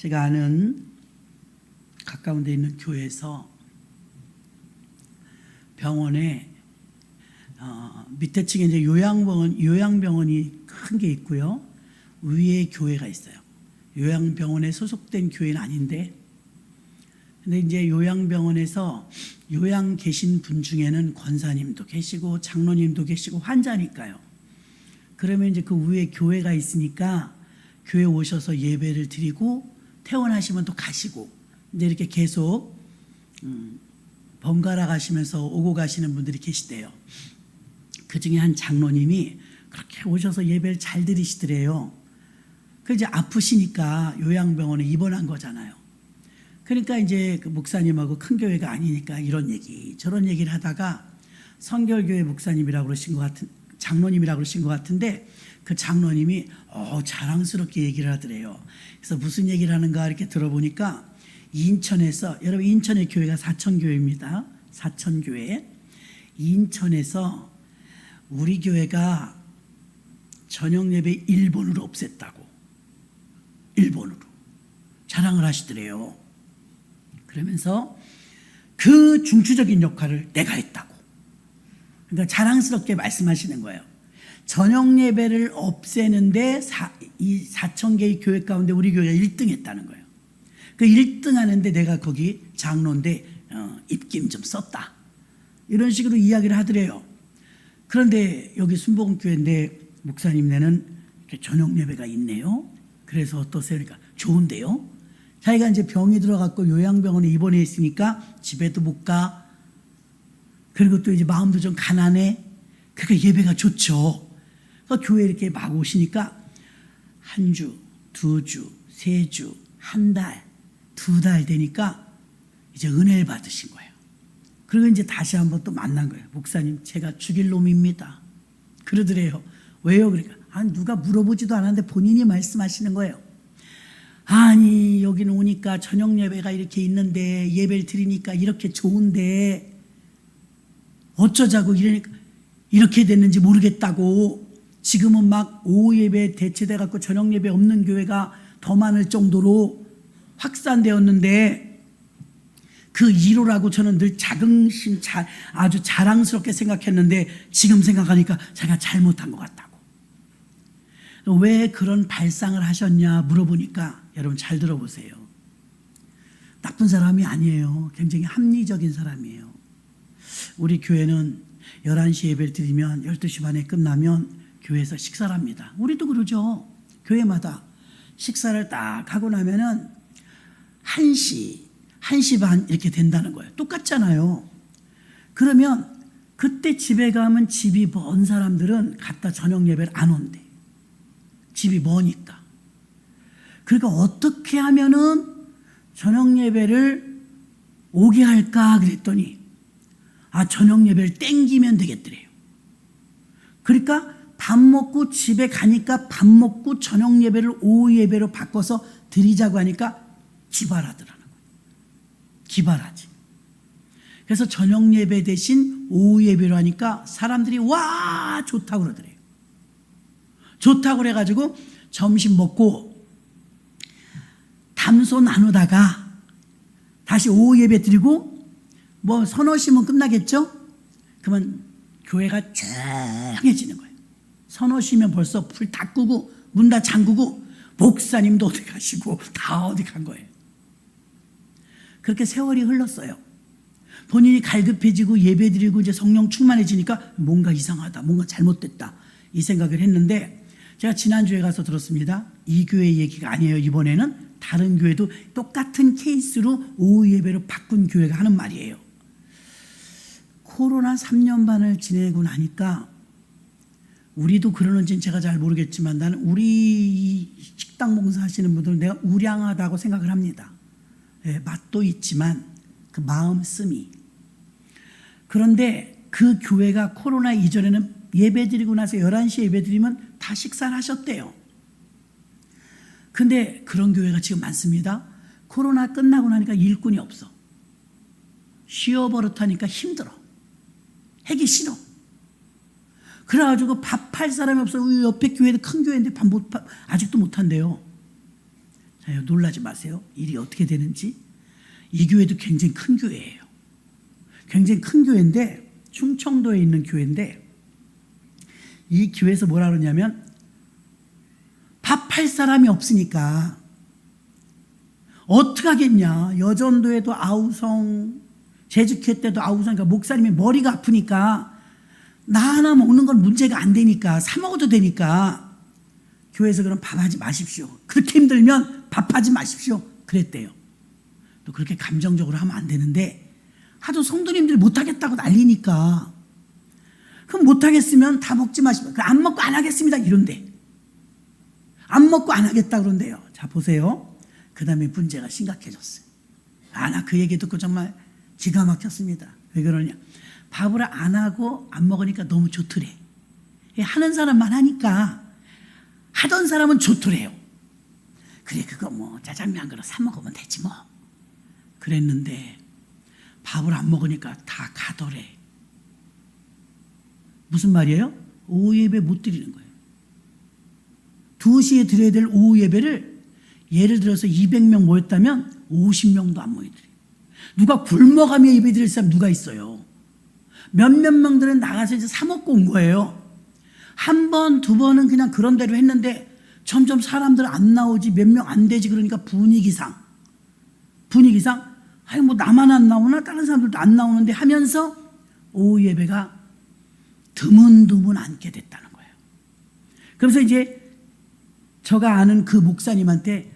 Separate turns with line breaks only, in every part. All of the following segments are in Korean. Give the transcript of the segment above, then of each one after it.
제가 아는 가까운 데 있는 교회에서 병원에 밑에 층에 이제 요양병원이 큰 게 있고요. 위에 교회가 있어요. 요양병원에 소속된 교회는 아닌데, 근데 이제 요양병원에서 요양 계신 분 중에는 권사님도 계시고 장로님도 계시고 환자니까요. 그러면 이제 그 위에 교회가 있으니까 교회 오셔서 예배를 드리고 퇴원하시면 또 가시고 이제 이렇게 계속 번갈아 가시면서 오고 가시는 분들이 계시대요. 그 중에 한 장로님이 그렇게 오셔서 예배를 잘 드리시더래요. 그 이제 아프시니까 요양병원에 입원한 거잖아요. 그러니까 이제 그 목사님하고 큰 교회가 아니니까 이런 얘기 저런 얘기를 하다가 성결교회 목사님이라고 그러신 것 같은 장로님이라고 그러신 것 같은데 그 장로님이 자랑스럽게 얘기를 하더래요. 그래서 무슨 얘기를 하는가 이렇게 들어보니까 인천에서, 여러분 인천의 교회가 사천교회입니다. 사천교회. 인천에서 우리 교회가 저녁예배 일본으로 없앴다고, 일본으로 자랑을 하시더래요. 그러면서 그 중추적인 역할을 내가 했다고, 그러니까 자랑스럽게 말씀하시는 거예요. 저녁 예배를 없애는데 이 4,000개의 교회 가운데 우리 교회가 1등 했다는 거예요. 그 1등 하는데 내가 거기 장로인데 입김 좀 썼다, 이런 식으로 이야기를 하더래요. 그런데 여기 순복음교회인데 목사님네는 저녁 예배가 있네요. 그래서 어떠세요? 그러니까 좋은데요. 자기가 이제 병이 들어갔고 요양병원에 입원해 있으니까 집에도 못 가. 그리고 또 이제 마음도 좀 가난해. 그러니까 예배가 좋죠. 그러니까 교회 이렇게 막 오시니까 한 주, 두 주, 세 주, 한 달, 두 달 되니까 이제 은혜를 받으신 거예요. 그리고 이제 다시 한번 또 만난 거예요. 목사님, 제가 죽일 놈입니다. 그러더래요. 왜요? 그러니까 누가 물어보지도 않았는데 본인이 말씀하시는 거예요. 아니 여기는 오니까 저녁 예배가 이렇게 있는데 예배를 드리니까 이렇게 좋은데 어쩌자고 이렇게 됐는지 모르겠다고. 지금은 막 오후 예배 대체돼 갖고 저녁 예배 없는 교회가 더 많을 정도로 확산되었는데 그 1호라고 저는 늘 아주 자랑스럽게 생각했는데 지금 생각하니까 제가 잘못한 것 같다고. 왜 그런 발상을 하셨냐 물어보니까 여러분 잘 들어보세요. 나쁜 사람이 아니에요. 굉장히 합리적인 사람이에요. 우리 교회는 11시 예배를 드리면 12시 반에 끝나면 교회에서 식사를 합니다. 우리도 그러죠. 교회마다 식사를 딱 하고 나면은 1시 반 이렇게 된다는 거예요. 똑같잖아요. 그러면 그때 집에 가면 집이 먼 사람들은 갔다 저녁 예배를 안 온대. 집이 머니까. 그러니까 어떻게 하면은 저녁 예배를 오게 할까 그랬더니 저녁 예배를 땡기면 되겠더래요. 그러니까 밥 먹고 집에 가니까 밥 먹고 저녁 예배를 오후 예배로 바꿔서 드리자고 하니까 기발하더라는 거예요. 기발하지. 그래서 저녁 예배 대신 오후 예배로 하니까 사람들이 와 좋다고 그러더래요. 좋다고 그래가지고 점심 먹고 담소 나누다가 다시 오후 예배 드리고 뭐 서너 시면 끝나겠죠? 그러면 교회가 조용해지는 거예요. 서너 시면 벌써 불 다 끄고 문 다 잠그고 목사님도 어디 가시고 다 어디 간 거예요. 그렇게 세월이 흘렀어요. 본인이 갈급해지고 예배드리고 이제 성령 충만해지니까 뭔가 이상하다, 뭔가 잘못됐다 이 생각을 했는데, 제가 지난주에 가서 들었습니다. 이 교회 얘기가 아니에요. 이번에는 다른 교회도 똑같은 케이스로 오후 예배로 바꾼 교회가 하는 말이에요. 코로나 3년 반을 지내고 나니까 우리도 그러는지는 제가 잘 모르겠지만 나는 우리 식당 봉사하시는 분들은 내가 우량하다고 생각을 합니다. 맛도 있지만 그 마음씀이. 그런데 그 교회가 코로나 이전에는 예배 드리고 나서 11시에 예배 드리면 다 식사를 하셨대요. 근데 그런 교회가 지금 많습니다. 코로나 끝나고 나니까 일꾼이 없어. 쉬어버릇하니까 힘들어. 하기 싫어. 그래가지고 밥할 사람이 없어. 우리 옆에 교회도 큰 교회인데 아직도 못한대요. 자, 놀라지 마세요. 일이 어떻게 되는지. 이 교회도 굉장히 큰 교회예요. 굉장히 큰 교회인데, 충청도에 있는 교회인데, 이 교회에서 뭐라 그러냐면 밥할 사람이 없으니까 어떡하겠냐. 여전도에도 아우성, 제주교 때도 아우성, 그러니까 목사님이 머리가 아프니까 나 하나 먹는 건 문제가 안 되니까 사 먹어도 되니까 교회에서 그럼 밥하지 마십시오. 그렇게 힘들면 밥하지 마십시오. 그랬대요. 또 그렇게 감정적으로 하면 안 되는데 하도 성도님들이 못하겠다고 난리니까 그럼 못하겠으면 다 먹지 마시고 안 먹고 안 하겠습니다 이런데 안 먹고 안 하겠다 그런데요. 자 보세요. 그 다음에 문제가 심각해졌어요. 나 그 얘기 듣고 정말 기가 막혔습니다. 왜 그러냐. 밥을 안 하고 안 먹으니까 너무 좋더래. 하는 사람만 하니까 하던 사람은 좋더래요. 그래 그거 뭐 짜장면 한 그릇 사 먹으면 되지 뭐. 그랬는데 밥을 안 먹으니까 다 가더래. 무슨 말이에요? 오후 예배 못 드리는 거예요. 2시에 드려야 될 오후 예배를 예를 들어서 200명 모였다면 50명도 안 모이더래요. 누가 굶어가며 예배 드릴 사람 누가 있어요? 몇몇 명들은 나가서 이제 사 먹고 온 거예요. 한 번, 두 번은 그냥 그런 대로 했는데 점점 사람들 안 나오지 몇 명 안 되지 그러니까 분위기상 아니 뭐 나만 안 나오나 다른 사람들도 안 나오는데 하면서 오후 예배가 드문드문 앉게 됐다는 거예요. 그래서 이제 제가 아는 그 목사님한테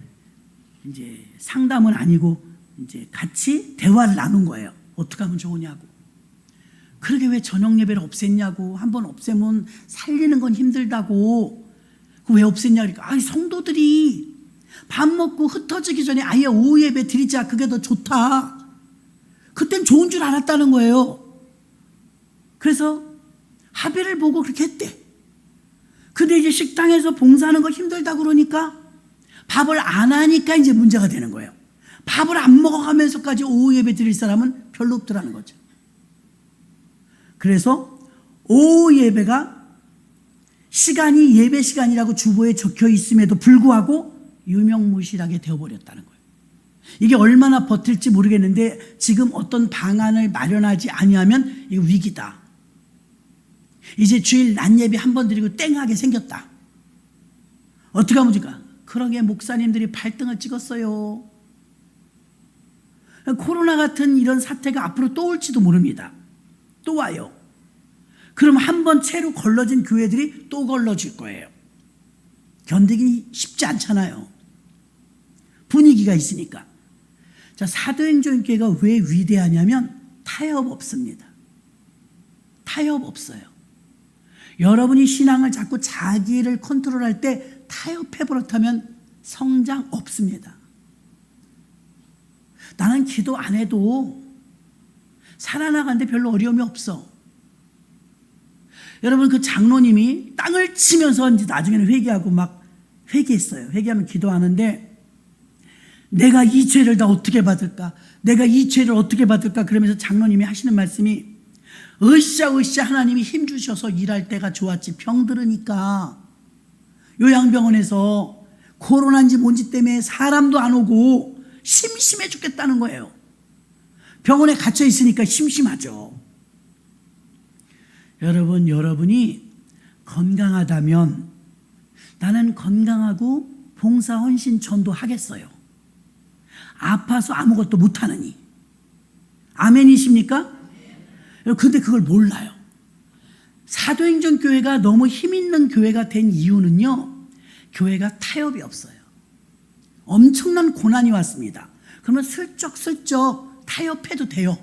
이제 상담은 아니고 이제 같이 대화를 나눈 거예요. 어떻게 하면 좋으냐고. 그러게 왜 저녁 예배를 없앴냐고. 한번 없애면 살리는 건 힘들다고. 왜 없앴냐 그러니까 아니 성도들이 밥 먹고 흩어지기 전에 아예 오후 예배 드리자. 그게 더 좋다. 그땐 좋은 줄 알았다는 거예요. 그래서 합의를 보고 그렇게 했대. 근데 이제 식당에서 봉사하는 거 힘들다 그러니까 밥을 안 하니까 이제 문제가 되는 거예요. 밥을 안 먹어가면서까지 오후 예배 드릴 사람은 별로 없더라는 거죠. 그래서 오후 예배가 시간이 예배 시간이라고 주보에 적혀 있음에도 불구하고 유명무실하게 되어버렸다는 거예요. 이게 얼마나 버틸지 모르겠는데 지금 어떤 방안을 마련하지 아니하면 이거 위기다. 이제 주일 낮 예배 한 번 드리고 땡하게 생겼다. 어떻게 하면 좋을까? 그러게 목사님들이 발등을 찍었어요. 코로나 같은 이런 사태가 앞으로 또 올지도 모릅니다. 또 와요. 그럼 한 번 채로 걸러진 교회들이 또 걸러질 거예요. 견디기 쉽지 않잖아요. 분위기가 있으니까. 자, 사도행전교회가 왜 위대하냐면 타협 없습니다. 타협 없어요. 여러분이 신앙을 자꾸 자기를 컨트롤할 때 타협해버렸다면 성장 없습니다. 나는 기도 안 해도 살아나가는데 별로 어려움이 없어. 여러분 그 장로님이 땅을 치면서 이제 나중에는 회개하고 막 회개했어요. 회개하면 기도하는데 내가 이 죄를 다 어떻게 받을까? 내가 이 죄를 어떻게 받을까? 그러면서 장로님이 하시는 말씀이 으쌰으쌰 하나님이 힘 주셔서 일할 때가 좋았지. 병 들으니까 요양병원에서 코로나인지 뭔지 때문에 사람도 안 오고 심심해 죽겠다는 거예요. 병원에 갇혀 있으니까 심심하죠. 여러분이 건강하다면 나는 건강하고 봉사 헌신 전도 하겠어요. 아파서 아무것도 못하느니. 아멘이십니까? 근데 그걸 몰라요. 사도행전 교회가 너무 힘있는 교회가 된 이유는요, 교회가 타협이 없어요. 엄청난 고난이 왔습니다. 그러면 슬쩍슬쩍 타협해도 돼요.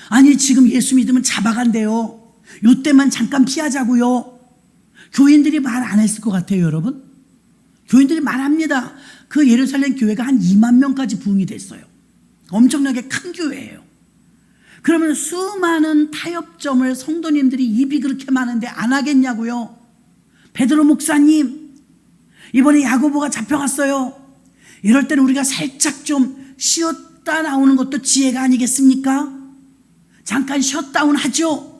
아니 지금 예수 믿으면 잡아간대요. 요때만 잠깐 피하자고요. 교인들이 말 안 했을 것 같아요. 여러분 교인들이 말합니다. 그 예루살렘 교회가 한 2만 명까지 부흥이 됐어요. 엄청나게 큰 교회예요. 그러면 수많은 타협점을 성도님들이 입이 그렇게 많은데 안 하겠냐고요. 베드로 목사님 이번에 야고보가 잡혀갔어요. 이럴 때는 우리가 살짝 좀 쉬었다 나오는 것도 지혜가 아니겠습니까? 잠깐 셧다운 하죠.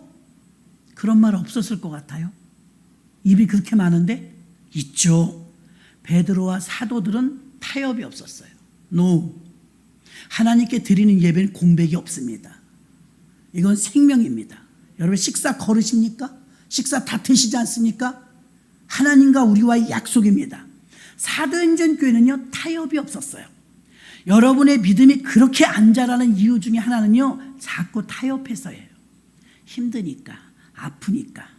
그런 말 없었을 것 같아요. 입이 그렇게 많은데 있죠. 베드로와 사도들은 타협이 없었어요. No. 하나님께 드리는 예배는 공백이 없습니다. 이건 생명입니다. 여러분 식사 거르십니까? 식사 다 드시지 않습니까? 하나님과 우리와의 약속입니다. 사도행전 교회는요 타협이 없었어요. 여러분의 믿음이 그렇게 안 자라는 이유 중에 하나는요 자꾸 타협해서예요. 힘드니까, 아프니까,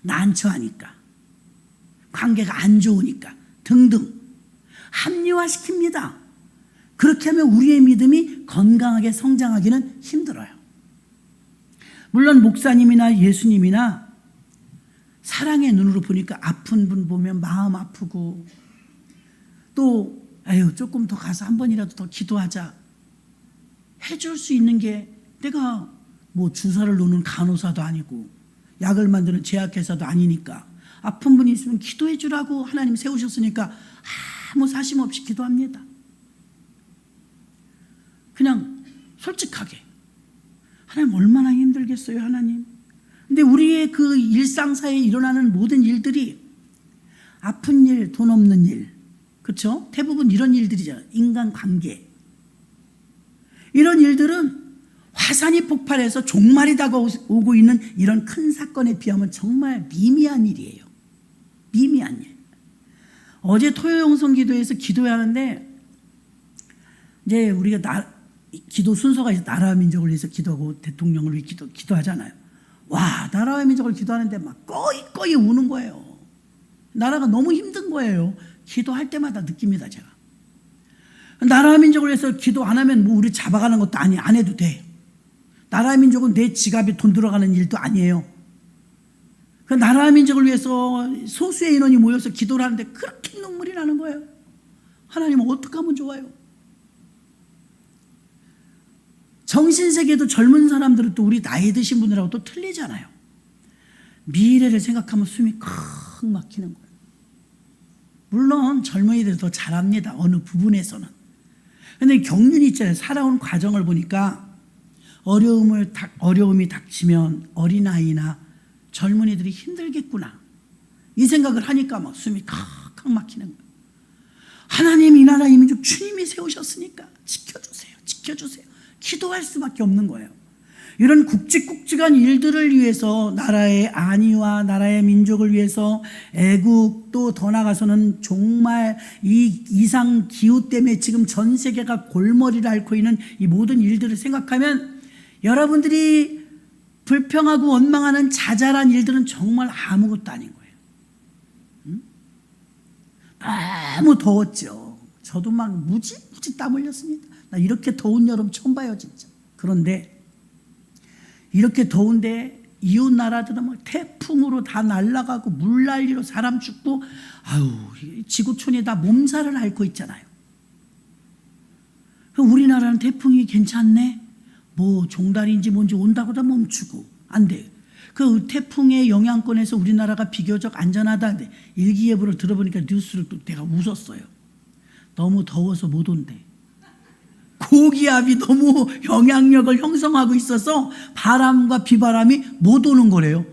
난처하니까, 관계가 안 좋으니까 등등 합리화시킵니다. 그렇게 하면 우리의 믿음이 건강하게 성장하기는 힘들어요. 물론 목사님이나 예수님이나 사랑의 눈으로 보니까 아픈 분 보면 마음 아프고 또 조금 더 가서 한 번이라도 더 기도하자 해줄 수 있는 게 내가 뭐 주사를 놓는 간호사도 아니고 약을 만드는 제약회사도 아니니까 아픈 분이 있으면 기도해 주라고 하나님 세우셨으니까 아무 사심 없이 기도합니다. 그냥 솔직하게 하나님 얼마나 힘들겠어요 하나님. 근데 우리의 그 일상사에 일어나는 모든 일들이 아픈 일, 돈 없는 일, 그렇죠? 대부분 이런 일들이죠. 인간관계. 이런 일들은 화산이 폭발해서 종말이 다가오고 있는 이런 큰 사건에 비하면 정말 미미한 일이에요. 미미한 일. 어제 토요영성 기도에서 기도하는데 이제 우리가 기도 순서가 있어. 나라와 민족을 위해서 기도하고 대통령을 위해 기도하잖아요. 와, 나라와 민족을 기도하는데 막 꺼이 우는 거예요. 나라가 너무 힘든 거예요. 기도할 때마다 느낍니다, 제가. 나라와 민족을 위해서 기도 안 하면 뭐 우리 잡아가는 것도 안 해도 돼. 나라와 민족은 내 지갑에 돈 들어가는 일도 아니에요. 그 나라와 민족을 위해서 소수의 인원이 모여서 기도를 하는데 그렇게 눈물이 나는 거예요. 하나님은 어떻게 하면 좋아요? 정신세계도 젊은 사람들은 또 우리 나이 드신 분들하고 또 틀리잖아요. 미래를 생각하면 숨이 콱 막히는 거예요. 물론 젊은이들이 더 잘합니다. 어느 부분에서는. 근데 경륜이 있잖아요. 살아온 과정을 보니까 어려움이 닥치면 어린아이나 젊은이들이 힘들겠구나. 이 생각을 하니까 막 숨이 칵칵 막히는 거예요. 하나님 이 나라 이 민족 주님이 세우셨으니까 지켜주세요. 지켜주세요. 기도할 수밖에 없는 거예요. 이런 굵직굵직한 일들을 위해서 나라의 안위와 나라의 민족을 위해서 애국 또 더 나아가서는 정말 이 이상 기후 때문에 지금 전 세계가 골머리를 앓고 있는 이 모든 일들을 생각하면 여러분들이 불평하고 원망하는 자잘한 일들은 정말 아무것도 아닌 거예요. 너무 더웠죠. 저도 막 무지 땀 흘렸습니다. 나 이렇게 더운 여름 처음 봐요 진짜. 그런데 이렇게 더운데 이웃 나라들은 막 태풍으로 다 날아가고 물난리로 사람 죽고 지구촌이 다 몸살을 앓고 있잖아요. 우리나라는 태풍이 괜찮네. 뭐 종달인지 뭔지 온다고 다 멈추고 안 돼. 그 태풍의 영향권에서 우리나라가 비교적 안전하다는데 일기예보를 들어보니까 뉴스를 또 내가 웃었어요. 너무 더워서 못 온대. 고기압이 너무 영향력을 형성하고 있어서 바람과 비바람이 못 오는 거래요.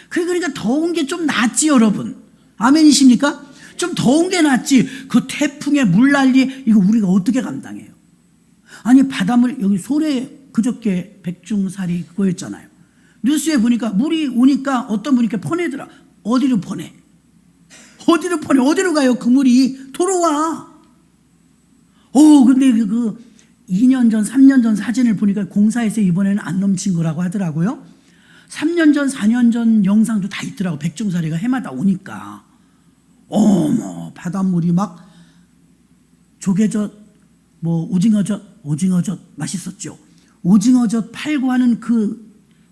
그러니까 더운 게 좀 낫지 여러분. 아멘이십니까? 좀 더운 게 낫지. 그 태풍의 물난리 이거 우리가 어떻게 감당해요? 아니 바닷물 여기 소래 그저께 백중살이 그거였잖아요. 뉴스에 보니까 물이 오니까 어떤 분이 이렇게 퍼내더라. 어디로 퍼내? 어디로 가요? 그 물이 도로 와. 근데 그 2년 전, 3년 전 사진을 보니까 공사에서 이번에는 안 넘친 거라고 하더라고요. 3년 전, 4년 전 영상도 다 있더라고. 백중사리가 해마다 오니까. 어머, 바닷물이 막 조개젓, 뭐 오징어젓 맛있었죠. 오징어젓 팔고 하는 그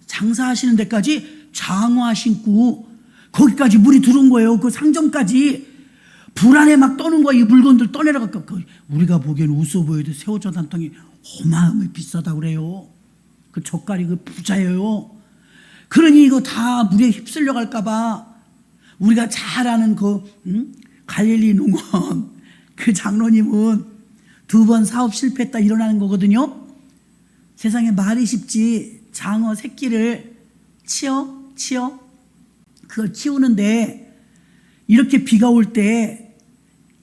장사하시는 데까지 장화 신고 거기까지 물이 들어온 거예요. 그 상점까지. 불안에 막 떠는 거야. 이 물건들 떠내려갈까. 우리가 보기엔 웃어 보여도 새우젓 한 통이 어마어마하게 비싸다고 그래요. 그 젓갈이 그 부자예요. 그러니 이거 다 물에 휩쓸려 갈까봐 우리가 잘 아는 갈릴리 농원 그 장로님은 2번 사업 실패했다 일어나는 거거든요. 세상에 말이 쉽지. 장어 새끼를 치어 그걸 키우는데 이렇게 비가 올 때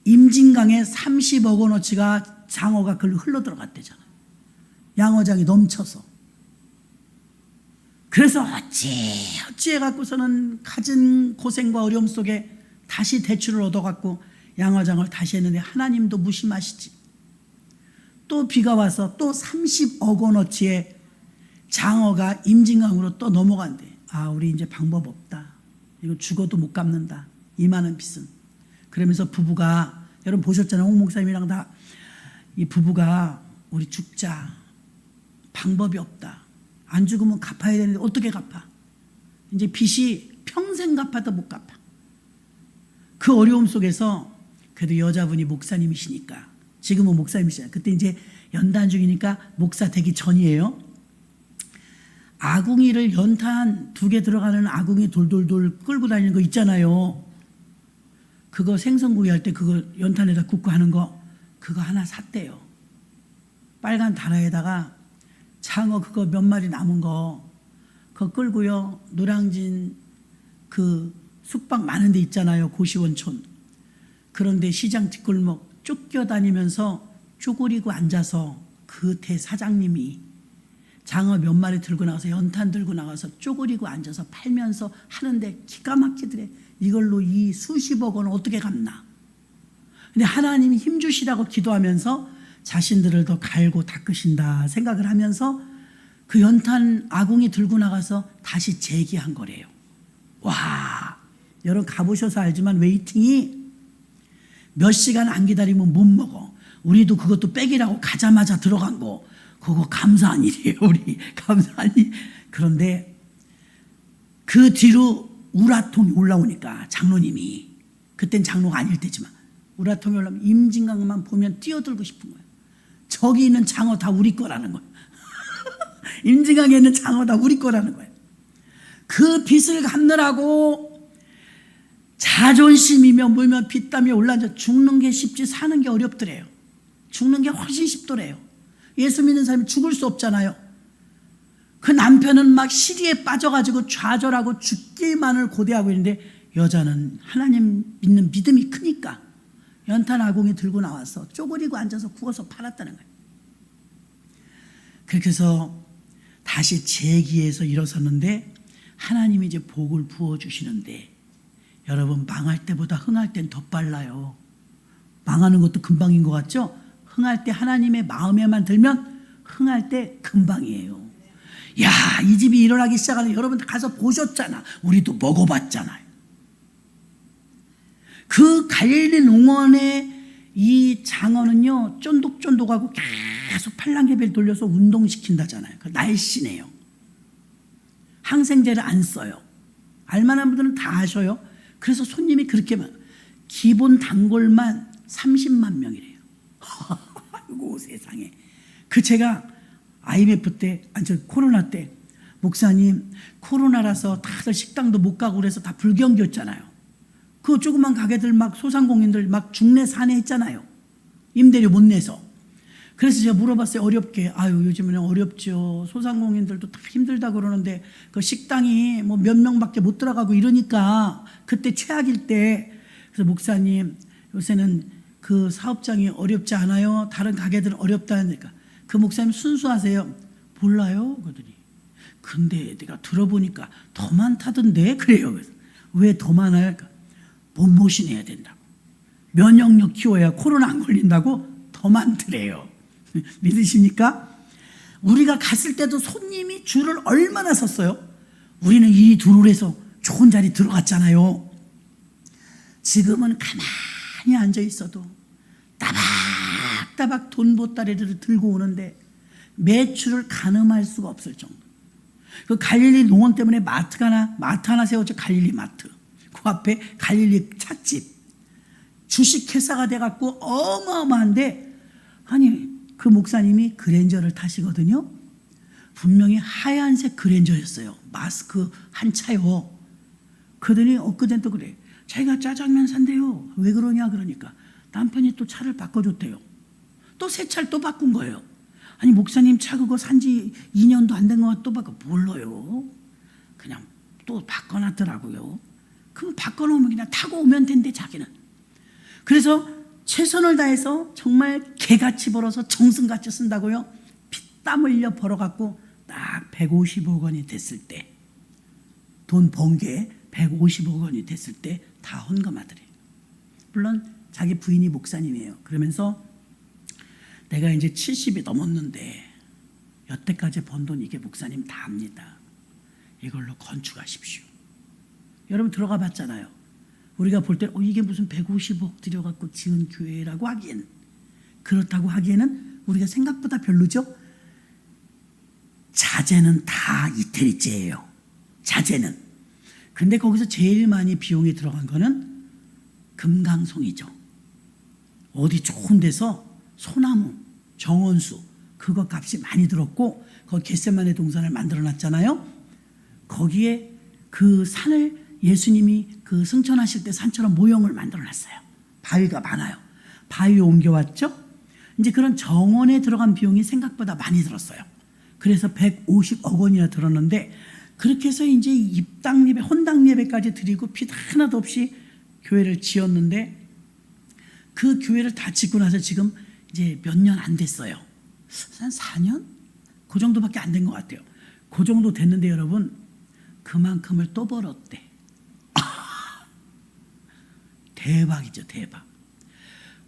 임진강에 30억 원어치가 장어가 글로 흘러 들어갔대잖아요. 양어장이 넘쳐서. 그래서 어찌 해갖고서는 갖은 고생과 어려움 속에 다시 대출을 얻어갖고 양어장을 다시 했는데 하나님도 무심하시지. 또 비가 와서 또 30억 원어치의 장어가 임진강으로 또 넘어간대. 아, 우리 이제 방법 없다. 이거 죽어도 못 갚는다. 이 많은 빚은. 그러면서 부부가, 여러분 보셨잖아요. 홍 목사님이랑 다. 이 부부가 우리 죽자. 방법이 없다. 안 죽으면 갚아야 되는데 어떻게 갚아? 이제 빚이 평생 갚아도 못 갚아. 그 어려움 속에서 그래도 여자분이 목사님이시니까, 지금은 목사님이시잖아요. 그때 이제 연단 중이니까 목사 되기 전이에요. 아궁이를 연탄 2개 들어가는 아궁이 돌돌돌 끌고 다니는 거 있잖아요. 그거 생선구이 할 때 그거 연탄에다 굽고 하는 거, 그거 하나 샀대요. 빨간 다라에다가 장어 그거 몇 마리 남은 거 그거 끌고요. 노량진 그 숙박 많은 데 있잖아요. 고시원촌. 그런데 시장 뒷골목 쫓겨다니면서 쪼그리고 앉아서 그 대사장님이 장어 몇 마리 들고 나가서 연탄 들고 나가서 쪼그리고 앉아서 팔면서 하는데 기가 막히더래. 이걸로 이 수십억 원 어떻게 갚나. 근데 하나님이 힘주시라고 기도하면서 자신들을 더 갈고 닦으신다 생각을 하면서 그 연탄 아궁이 들고 나가서 다시 재기한 거래요. 와, 여러분 가보셔서 알지만 웨이팅이 몇 시간 안 기다리면 못 먹어. 우리도 그것도 백이라고 가자마자 들어간 거, 그거 감사한 일이에요. 우리 감사한 일. 그런데 그 뒤로 우라통이 올라오니까 장로님이, 그땐 장로가 아닐 때지만 우라통이 올라오면 임진강만 보면 뛰어들고 싶은 거예요. 저기 있는 장어 다 우리 거라는 거예요. 임진강에 있는 장어 다 우리 거라는 거예요. 그 빚을 갚느라고 자존심이며 물며 빚땀이 올라앉아 죽는 게 쉽지 사는 게 어렵더래요. 죽는 게 훨씬 쉽더래요. 예수 믿는 사람이 죽을 수 없잖아요. 그 남편은 막 시리에 빠져가지고 좌절하고 죽기만을 고대하고 있는데 여자는 하나님 믿는 믿음이 크니까 연탄 아궁이 들고 나와서 쪼그리고 앉아서 구워서 팔았다는 거예요. 그렇게 해서 다시 재기에서 일어섰는데 하나님이 이제 복을 부어주시는데, 여러분 망할 때보다 흥할 땐 더 빨라요. 망하는 것도 금방인 것 같죠? 흥할 때 하나님의 마음에만 들면 흥할 때 금방이에요. 야, 이 집이 일어나기 시작하는, 여러분 가서 보셨잖아. 우리도 먹어봤잖아요. 그 갈릴리 농원의 이 장어는요, 쫀득쫀득하고 계속 팔랑개비를 돌려서 운동시킨다잖아요. 그 날씬해요. 항생제를 안 써요. 알만한 분들은 다 아셔요. 그래서 손님이 그렇게 많아요. 기본 단골만 30만 명이래요. 아이고 세상에. 그 제가 IMF 때, 코로나 때, 목사님 코로나라서 다들 식당도 못 가고 그래서 다 불경기였잖아요. 그 조그만 가게들 막 소상공인들 막 중내 산에 했잖아요. 임대료 못 내서. 그래서 제가 물어봤어요. 어렵게. 아유, 요즘에는 어렵죠. 소상공인들도 다 힘들다 그러는데 그 식당이 뭐 몇 명밖에 못 들어가고 이러니까 그때 최악일 때. 그래서 목사님 요새는 그 사업장이 어렵지 않아요? 다른 가게들은 어렵다 하니까 그 목사님 순수하세요. 몰라요? 그러더니 근데 내가 들어보니까 더 많다던데? 그래요. 그래서 왜 더 많아요? 그러니까 몸보신해야 된다고. 면역력 키워야 코로나 안 걸린다고 더 많더래요. 믿으십니까? 우리가 갔을 때도 손님이 줄을 얼마나 섰어요? 우리는 이 둘에서 좋은 자리 들어갔잖아요. 지금은 가만히 앉아 있어도 따박따박 돈 보따리를 들고 오는데 매출을 가늠할 수가 없을 정도. 그 갈릴리 농원 때문에 마트 하나 세웠죠. 갈릴리 마트. 그 앞에 갈릴리 찻집. 주식회사가 돼갖고 어마어마한데, 아니 그 목사님이 그랜저를 타시거든요. 분명히 하얀색 그랜저였어요. 마스크 한 차요. 그러더니 엊그젠 또 그래. 자기가 짜장면 산대요. 왜 그러냐 그러니까 남편이 또 차를 바꿔줬대요. 또 새 차를 또 바꾼 거예요. 아니 목사님 차 그거 산지 2년도 안 된 거 또 바꿔. 몰라요. 그냥 또 바꿔놨더라고요. 그럼 바꿔놓으면 그냥 타고 오면 된대 자기는. 그래서 최선을 다해서 정말 개같이 벌어서 정승같이 쓴다고요. 피땀 흘려 벌어갖고 딱 150억 원이 됐을 때, 돈 번 게 150억 원이 됐을 때 다 헌금하더래요. 물론 자기 부인이 목사님이에요. 그러면서 내가 이제 70이 넘었는데 여태까지 번 돈 이게 목사님 다 압니다. 이걸로 건축하십시오. 여러분 들어가 봤잖아요. 우리가 볼 때 이게 무슨 150억 들여갖고 지은 교회라고 하기엔, 그렇다고 하기에는 우리가 생각보다 별로죠. 자재는 다 이태리째예요. 자재는. 근데 거기서 제일 많이 비용이 들어간 거는 금강송이죠. 어디 좋은 데서 소나무, 정원수, 그거 값이 많이 들었고, 거기 겟세마네 동산을 만들어 놨잖아요. 거기에 그 산을 예수님이 그 승천하실 때 산처럼 모형을 만들어 놨어요. 바위가 많아요. 바위 옮겨왔죠. 이제 그런 정원에 들어간 비용이 생각보다 많이 들었어요. 그래서 150억 원이나 들었는데, 그렇게 해서 이제 입당 예배, 혼당 예배까지 드리고 빚 하나도 없이 교회를 지었는데, 그 교회를 다 짓고 나서 지금 이제 몇 년 안 됐어요. 한 4년? 그 정도밖에 안 된 것 같아요. 그 정도 됐는데 여러분, 그만큼을 또 벌었대. 대박이죠, 대박.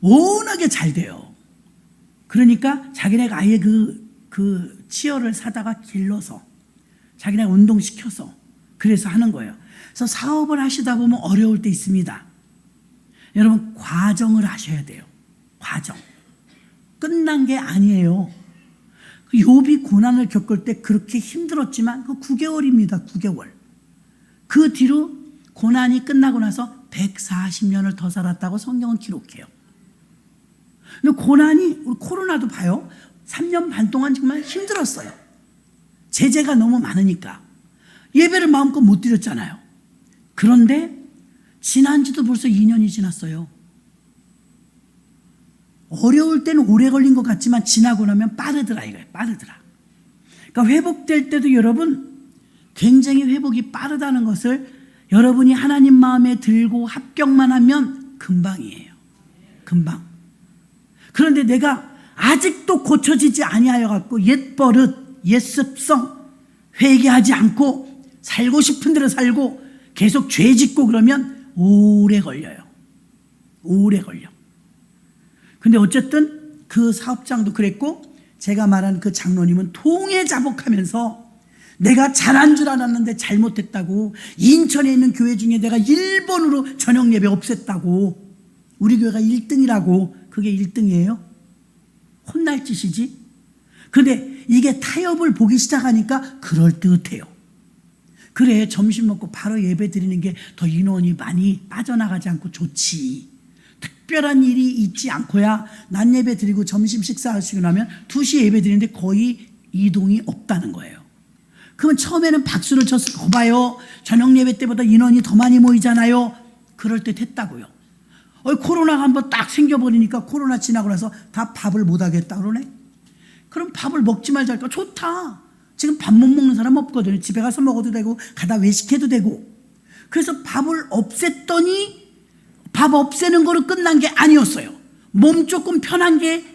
워낙에 잘 돼요. 그러니까 자기네가 아예 그 치어를 사다가 길러서 자기네가 운동시켜서 그래서 하는 거예요. 그래서 사업을 하시다 보면 어려울 때 있습니다. 여러분, 과정을 하셔야 돼요. 과정. 끝난 게 아니에요. 욥이 고난을 겪을 때 그렇게 힘들었지만 그 9개월입니다. 9개월. 그 뒤로 고난이 끝나고 나서 140년을 더 살았다고 성경은 기록해요. 근데 고난이, 우리 코로나도 봐요. 3년 반 동안 정말 힘들었어요. 제재가 너무 많으니까. 예배를 마음껏 못 드렸잖아요. 그런데 지난지도 벌써 2년이 지났어요. 어려울 때는 오래 걸린 것 같지만 지나고 나면 빠르더라 이거예요. 빠르더라. 그러니까 회복될 때도 여러분 굉장히 회복이 빠르다는 것을 여러분이 하나님 마음에 들고 합격만 하면 금방이에요. 금방. 그런데 내가 아직도 고쳐지지 아니하여 갖고 옛 버릇, 옛 습성 회개하지 않고 살고 싶은 대로 살고 계속 죄 짓고 그러면 오래 걸려요. 오래 걸려. 근데 어쨌든 그 사업장도 그랬고 제가 말한 그 장로님은 통해자복하면서 내가 잘한 줄 알았는데 잘못했다고, 인천에 있는 교회 중에 내가 일본으로 저녁 예배 없앴다고, 우리 교회가 1등이라고. 그게 1등이에요? 혼날 짓이지. 근데 이게 타협을 보기 시작하니까 그럴듯해요. 그래, 점심 먹고 바로 예배 드리는 게 더 인원이 많이 빠져나가지 않고 좋지. 특별한 일이 있지 않고야 낮 예배 드리고 점심 식사하시고 나면 2시에 예배 드리는데 거의 이동이 없다는 거예요. 그러면 처음에는 박수를 쳤을 거 봐요. 저녁 예배 때보다 인원이 더 많이 모이잖아요. 그럴 때 됐다고요. 코로나가 한번 딱 생겨버리니까 코로나 지나고 나서 다 밥을 못 하겠다 그러네. 그럼 밥을 먹지 말자니까 좋다. 지금 밥 못 먹는 사람 없거든요. 집에 가서 먹어도 되고 가다 외식해도 되고. 그래서 밥을 없앴더니 밥 없애는 거로 끝난 게 아니었어요. 몸 조금 편한 게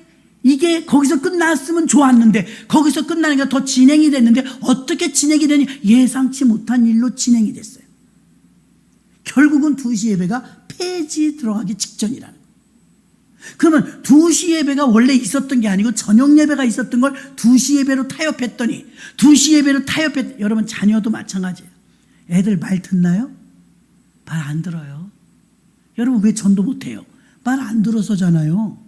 이게 거기서 끝났으면 좋았는데 거기서 끝나는 게 더 진행이 됐는데 어떻게 진행이 되니 예상치 못한 일로 진행이 됐어요. 결국은 2시 예배가 폐지 들어가기 직전이라는 거예요. 그러면 2시 예배가 원래 있었던 게 아니고 저녁 예배가 있었던 걸 2시 예배로 타협했더니 2시 예배로 여러분 자녀도 마찬가지예요. 애들 말 듣나요? 말 안 들어요. 여러분 왜 전도 못해요? 말 안 들어서잖아요.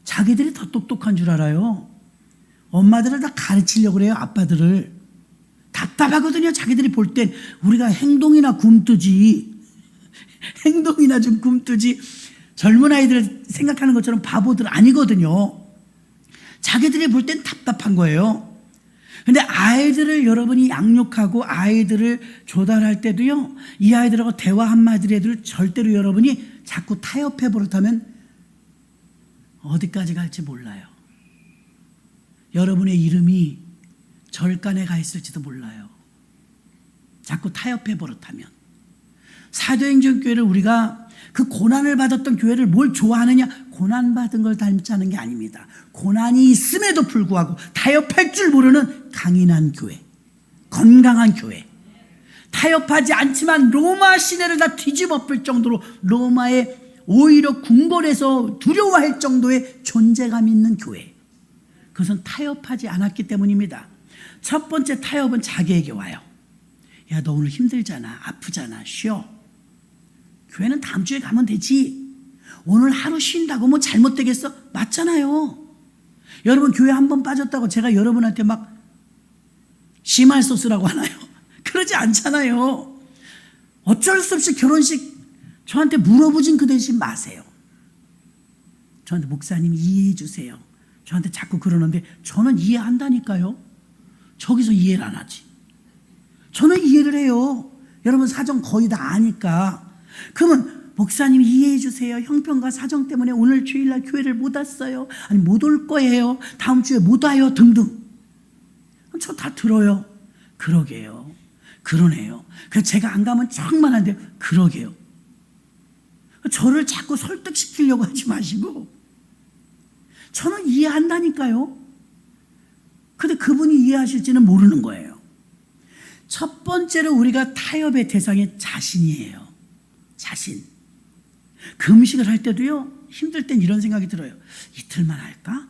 자기들이 더 똑똑한 줄 알아요. 엄마들을 다 가르치려고 그래요. 아빠들을. 답답하거든요. 자기들이 볼 땐 우리가 행동이나 굼뜨지. 행동이나 좀 굼뜨지. 젊은 아이들 생각하는 것처럼 바보들 아니거든요. 자기들이 볼 땐 답답한 거예요. 근데 아이들을 여러분이 양육하고 아이들을 조달할 때도요, 이 아이들하고 대화 한마디를 절대로 여러분이 자꾸 타협해 버릇하면 어디까지 갈지 몰라요. 여러분의 이름이 절간에 가 있을지도 몰라요. 자꾸 타협해 버릇하면. 사도행전 교회를 우리가 그 고난을 받았던 교회를 뭘 좋아하느냐? 고난받은 걸 닮자는 게 아닙니다. 고난이 있음에도 불구하고 타협할 줄 모르는 강인한 교회, 건강한 교회. 타협하지 않지만 로마 시내를 다 뒤집어 엎을 정도로 로마에 오히려 궁궐에서 두려워할 정도의 존재감 있는 교회. 그것은 타협하지 않았기 때문입니다. 첫 번째 타협은 자기에게 와요. 야, 너 오늘 힘들잖아, 아프잖아, 쉬어. 교회는 다음 주에 가면 되지. 오늘 하루 쉰다고 뭐 잘못되겠어? 맞잖아요. 여러분, 교회 한 번 빠졌다고 제가 여러분한테 막 심할소 쓰라고 하나요? 그러지 않잖아요. 어쩔 수 없이 결혼식 저한테 물어보진 그 대신 마세요. 저한테 목사님 이해해 주세요. 저한테 자꾸 그러는데 저는 이해한다니까요. 저기서 이해를 안 하지. 저는 이해를 해요. 여러분 사정 거의 다 아니까. 그러면 목사님 이해해 주세요. 형편과 사정 때문에 오늘 주일날 교회를 못 왔어요. 아니 못 올 거예요. 다음 주에 못 와요 등등. 저 다 들어요. 그러게요. 그러네요. 그래서 제가 안 가면 정말 안 돼요. 그러게요. 저를 자꾸 설득시키려고 하지 마시고 저는 이해한다니까요. 근데 그분이 이해하실지는 모르는 거예요. 첫 번째로 우리가 타협의 대상이 자신이에요. 자신. 금식을 할 때도요, 힘들 땐 이런 생각이 들어요. 이틀만 할까?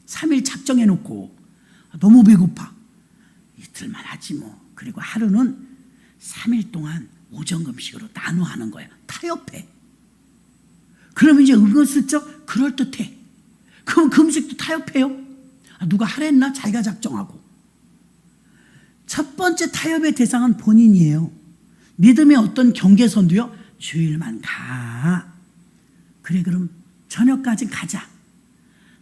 3일 작정해놓고 너무 배고파. 이틀만 하지 뭐. 그리고 하루는 3일 동안 오전 금식으로 나눠 하는 거야. 타협해. 그러면 이제 은근슬쩍 그럴듯해. 그럼 금식도 타협해요. 누가 하랬나? 자기가 작정하고. 첫 번째 타협의 대상은 본인이에요. 믿음의 어떤 경계선도요, 주일만 가. 그래, 그럼 저녁까지 가자.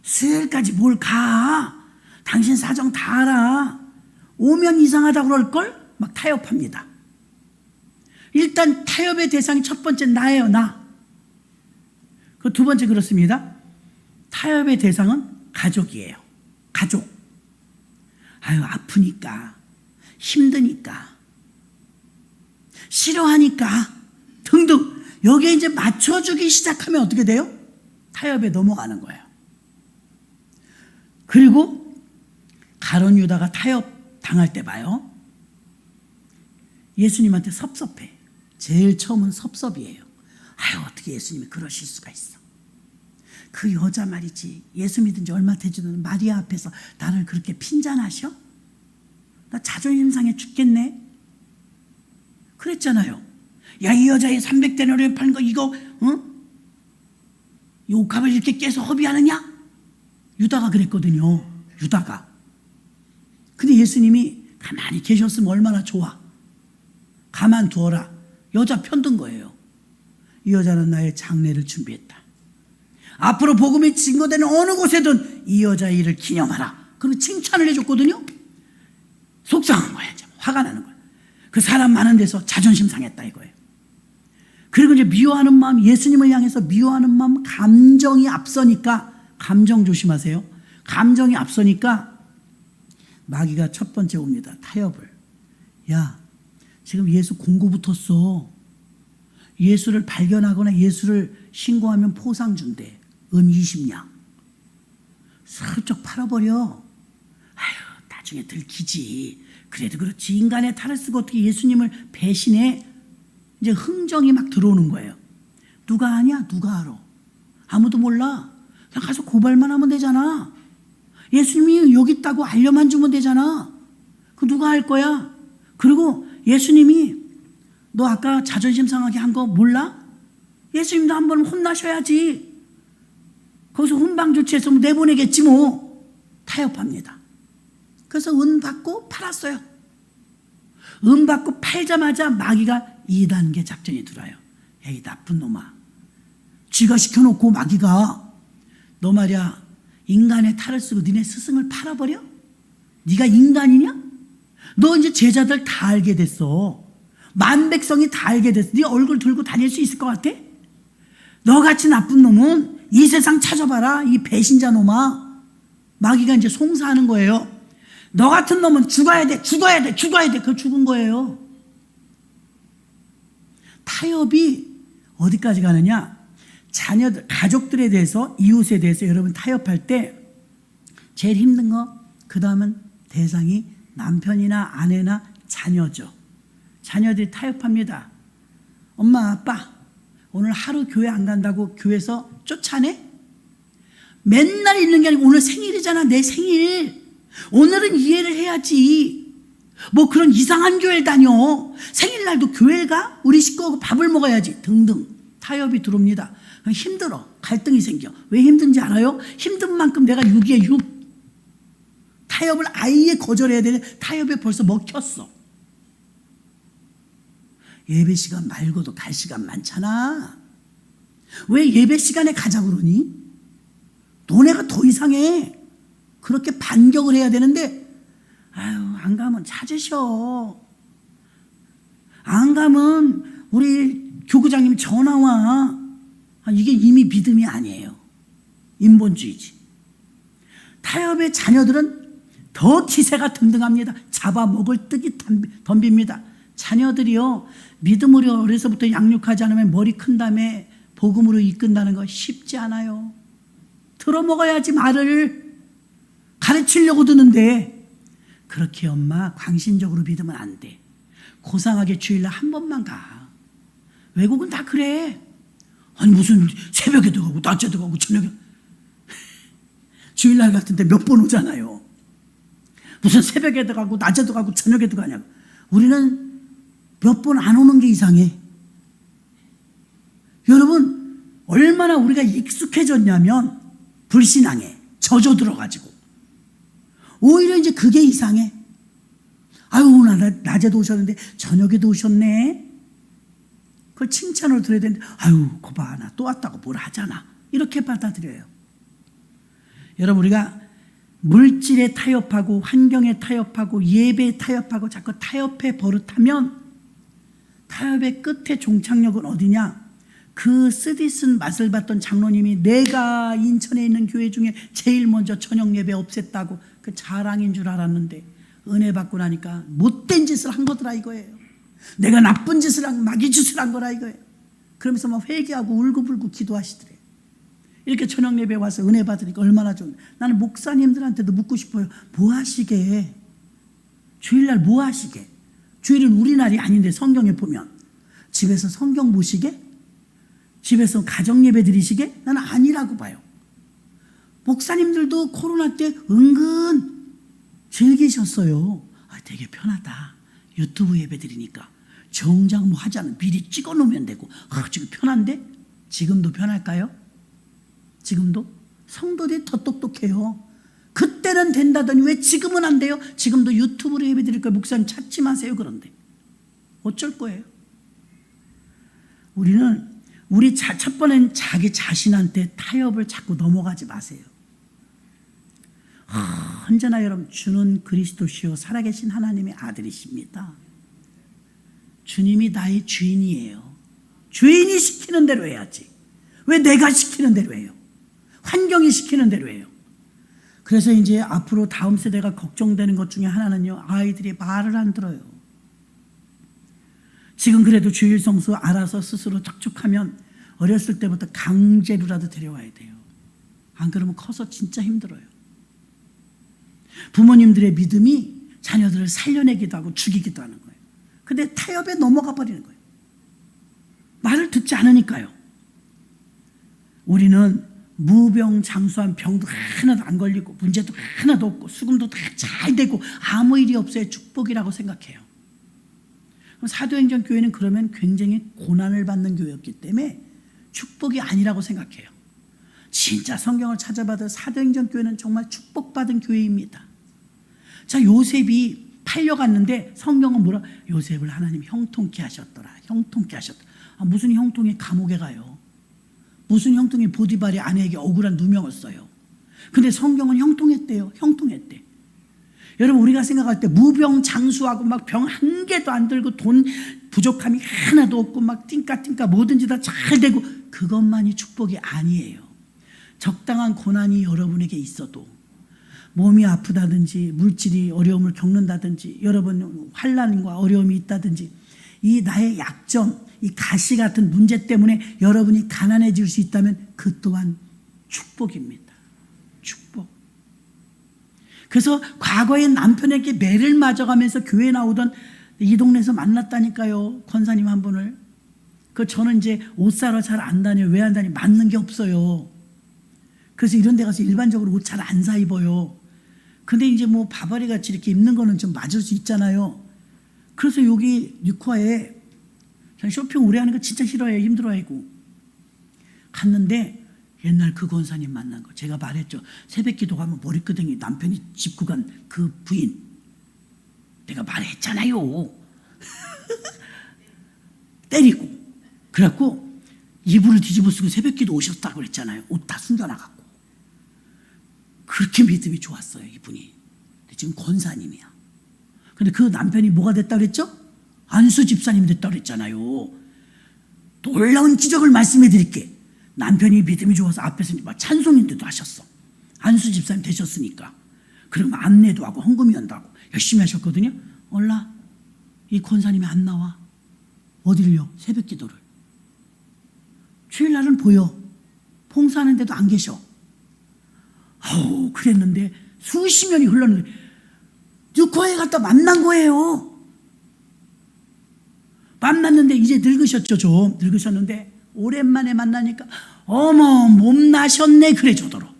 수요일까지 뭘 가. 당신 사정 다 알아. 오면 이상하다고 그럴걸? 막 타협합니다. 일단 타협의 대상이 첫 번째 나예요, 나. 그 두 번째 그렇습니다. 타협의 대상은 가족이에요. 가족. 아유, 아프니까, 힘드니까, 싫어하니까 등등. 여기에 이제 맞춰주기 시작하면 어떻게 돼요? 타협에 넘어가는 거예요. 그리고 가룟 유다가 타협 당할 때 봐요. 예수님한테 섭섭해. 제일 처음은 섭섭이에요. 아유, 어떻게 예수님이 그러실 수가 있어. 그 여자 말이지, 예수 믿은 지 얼마 되지도 않은 마리아 앞에서 나를 그렇게 핀잔하셔? 나 자존심 상해 죽겠네. 그랬잖아요. 야, 이 여자의 300데나리온 파는 거 이거 이 옷값을 이렇게 깨서 허비하느냐? 유다가 그랬거든요. 유다가. 근데 예수님이 가만히 계셨으면 얼마나 좋아. 가만두어라. 여자 편든 거예요. 이 여자는 나의 장례를 준비했다. 앞으로 복음이 증거되는 어느 곳에든 이 여자의 일을 기념하라. 그리고 칭찬을 해줬거든요. 속상한 거야. 이제 화가 나는 거야. 그 사람 많은 데서 자존심 상했다 이거예요. 그리고 이제 미워하는 마음, 예수님을 향해서 미워하는 마음, 감정이 앞서니까, 감정 조심하세요. 감정이 앞서니까 마귀가 첫 번째 옵니다. 타협을. 야, 지금 예수 공고 붙었어. 예수를 발견하거나 예수를 신고하면 포상 준대. 은 20냥. 슬쩍 팔아버려. 아유, 나중에 들키지. 그래도 그렇지. 인간의 탈을 쓰고 어떻게 예수님을 배신해? 이제 흥정이 막 들어오는 거예요. 누가 아냐? 누가 알아? 아무도 몰라. 그냥 가서 고발만 하면 되잖아. 예수님이 여기 있다고 알려만 주면 되잖아. 그 누가 할 거야? 그리고 예수님이 너 아까 자존심 상하게 한 거 몰라? 예수님도 한 번 혼나셔야지. 거기서 훈방 조치해서 내보내겠지 뭐. 타협합니다. 그래서 은 받고 팔았어요. 은 받고 팔자마자 마귀가 2단계 작전이 들어요. 야, 이 나쁜 놈아. 쥐가 시켜놓고 마귀가 너 말이야 인간의 탈을 쓰고 니네 스승을 팔아버려? 네가 인간이냐? 너 이제 제자들 다 알게 됐어. 만백성이 다 알게 됐어. 네 얼굴 들고 다닐 수 있을 것 같아? 너같이 나쁜 놈은 이 세상 찾아봐라. 이 배신자 놈아. 마귀가 이제 송사하는 거예요. 너 같은 놈은 죽어야 돼. 죽어야 돼. 죽어야 돼. 그거 죽은 거예요. 타협이 어디까지 가느냐? 자녀들, 가족들에 대해서, 이웃에 대해서 여러분 타협할 때 제일 힘든 거, 그 다음은 대상이 남편이나 아내나 자녀죠. 자녀들이 타협합니다. 엄마, 아빠, 오늘 하루 교회 안 간다고 교회에서 쫓아내? 맨날 있는 게 아니고 오늘 생일이잖아, 내 생일. 오늘은 이해를 해야지. 뭐 그런 이상한 교회를 다녀. 생일날도 교회 가? 우리 식구하고 밥을 먹어야지. 등등. 타협이 들어옵니다. 힘들어. 갈등이 생겨. 왜 힘든지 알아요? 힘든 만큼 내가 6에 6. 타협을 아예 거절해야 되는데 타협에 벌써 먹혔어. 예배 시간 말고도 갈 시간 많잖아. 왜 예배 시간에 가자고 그러니? 너네가 더 이상해. 그렇게 반격을 해야 되는데 아유, 안 가면 찾으셔. 안 가면 우리 교구장님 전화 와. 이게 이미 믿음이 아니에요. 인본주의지. 타협의 자녀들은 더 기세가 등등합니다. 잡아먹을 듯이 덤빕니다. 자녀들이요, 믿음으로 어려서부터 양육하지 않으면 머리 큰 다음에 복음으로 이끈다는 거 쉽지 않아요. 들어먹어야지 말을. 가르치려고 드는데 그렇게 엄마 광신적으로 믿으면 안 돼. 고상하게 주일날 한 번만 가. 외국은 다 그래. 아니 무슨 새벽에도 가고 낮에도 가고 저녁에 주일날 같은데 몇 번 오잖아요. 무슨 새벽에도 가고 낮에도 가고 저녁에도 가냐고. 우리는 몇 번 안 오는 게 이상해. 여러분 얼마나 우리가 익숙해졌냐면 불신앙에 젖어 들어가지고 오히려 이제 그게 이상해. 아유, 오늘 낮에도 오셨는데 저녁에도 오셨네. 그걸 칭찬으로 들어야 되는데 아유, 거봐, 나 또 왔다고 뭘 하잖아. 이렇게 받아들여요. 여러분 우리가 물질에 타협하고 환경에 타협하고 예배에 타협하고 자꾸 타협해 버릇하면 타협의 끝에 종착역은 어디냐? 그 쓰디쓴 맛을 봤던 장로님이 내가 인천에 있는 교회 중에 제일 먼저 저녁 예배 없앴다고 그 자랑인 줄 알았는데 은혜 받고 나니까 못된 짓을 한 거더라 이거예요. 내가 나쁜 짓을 한, 마귀 짓을 한 거라 이거예요. 그러면서 막 회개하고 울고불고 기도하시더래요. 이렇게 저녁 예배 와서 은혜 받으니까 얼마나 좋은데. 나는 목사님들한테도 묻고 싶어요. 뭐 하시게? 주일날 뭐 하시게? 주일은 우리 날이 아닌데 성경에 보면 집에서 성경 보시게? 집에서 가정 예배 드리시게? 나는 아니라고 봐요. 목사님들도 코로나 때 은근 즐기셨어요. 아, 되게 편하다. 유튜브 예배 드리니까 정작 뭐 하지 않으면 미리 찍어 놓으면 되고. 아, 지금 편한데? 지금도 편할까요? 지금도? 성도들이 더 똑똑해요. 그때는 된다더니 왜 지금은 안 돼요? 지금도 유튜브로 예배 드릴 거예요. 목사님 찾지 마세요. 그런데 어쩔 거예요? 우리는 우리 첫 번엔 자기 자신한테 타협을 자꾸 넘어가지 마세요. 언제나 여러분 주는 그리스도시요 살아계신 하나님의 아들이십니다. 주님이 나의 주인이에요. 주인이 시키는 대로 해야지. 왜 내가 시키는 대로 해요? 환경이 시키는 대로 해요. 그래서 이제 앞으로 다음 세대가 걱정되는 것 중에 하나는요, 아이들이 말을 안 들어요. 지금 그래도 주일 성수 알아서 스스로 척척하면 어렸을 때부터 강제로라도 데려와야 돼요. 안 그러면 커서 진짜 힘들어요. 부모님들의 믿음이 자녀들을 살려내기도 하고 죽이기도 하는 거예요. 근데 타협에 넘어가 버리는 거예요. 말을 듣지 않으니까요. 우리는 무병장수한 병도 하나도 안 걸리고 문제도 하나도 없고 수금도 다 잘 되고 아무 일이 없어야 축복이라고 생각해요. 사도행전 교회는 그러면 굉장히 고난을 받는 교회였기 때문에 축복이 아니라고 생각해요. 진짜 성경을 찾아봐도 사도행전 교회는 정말 축복받은 교회입니다. 자, 요셉이 팔려갔는데 성경은 뭐라? 요셉을 하나님 형통케 하셨더라. 형통케 하셨더라. 아, 무슨 형통이 감옥에 가요? 무슨 형통이 보디발의 아내에게 억울한 누명을 써요? 근데 성경은 형통했대요. 형통했대. 여러분 우리가 생각할 때 무병장수하고 막 병 한 개도 안 들고 돈 부족함이 하나도 없고 막 띵까띵까 뭐든지 다 잘 되고 그것만이 축복이 아니에요. 적당한 고난이 여러분에게 있어도 몸이 아프다든지 물질이 어려움을 겪는다든지 여러분 환난과 어려움이 있다든지 이 나의 약점 이 가시 같은 문제 때문에 여러분이 가난해질 수 있다면 그 또한 축복입니다. 축복. 그래서 과거에 남편에게 매를 맞아가면서 교회 나오던 이 동네에서 만났다니까요. 권사님 한 분을. 저는 이제 옷 사러 잘 안 다녀요. 왜 안 다녀요? 맞는 게 없어요. 그래서 이런 데 가서 일반적으로 옷 잘 안 사 입어요. 근데 이제 뭐 바바리 같이 이렇게 입는 거는 좀 맞을 수 있잖아요. 그래서 여기 뉴코아에 쇼핑 오래 하는 거 진짜 싫어해요. 힘들어하고. 갔는데 옛날 그 권사님 만난 거. 제가 말했죠. 새벽 기도 가면 머리끄댕이 남편이 짚고 간 그 부인. 내가 말했잖아요. 때리고. 그래갖고 이불을 뒤집어 쓰고 새벽 기도 오셨다고 그랬잖아요. 옷 다 숨겨놔갖고. 그렇게 믿음이 좋았어요, 이분이. 근데 지금 권사님이야. 근데 그 남편이 뭐가 됐다 그랬죠? 안수 집사님이 됐다 그랬잖아요. 놀라운 기적을 말씀해 드릴게. 남편이 믿음이 좋아서 앞에서 막 찬송인데도 하셨어. 안수 집사님 되셨으니까. 그럼 안내도 하고 헌금위원도 하고 열심히 하셨거든요. 올라 이 권사님이 안 나와. 어디를요? 새벽 기도를. 주일날은 보여. 봉사하는데도 안 계셔. 그랬는데 수십 년이 흘렀는데 뉴코아에 갔다 만난 거예요. 만났는데 이제 늙으셨죠. 좀 늙으셨는데 오랜만에 만나니까 어머 몸 나셨네 그래 저더러.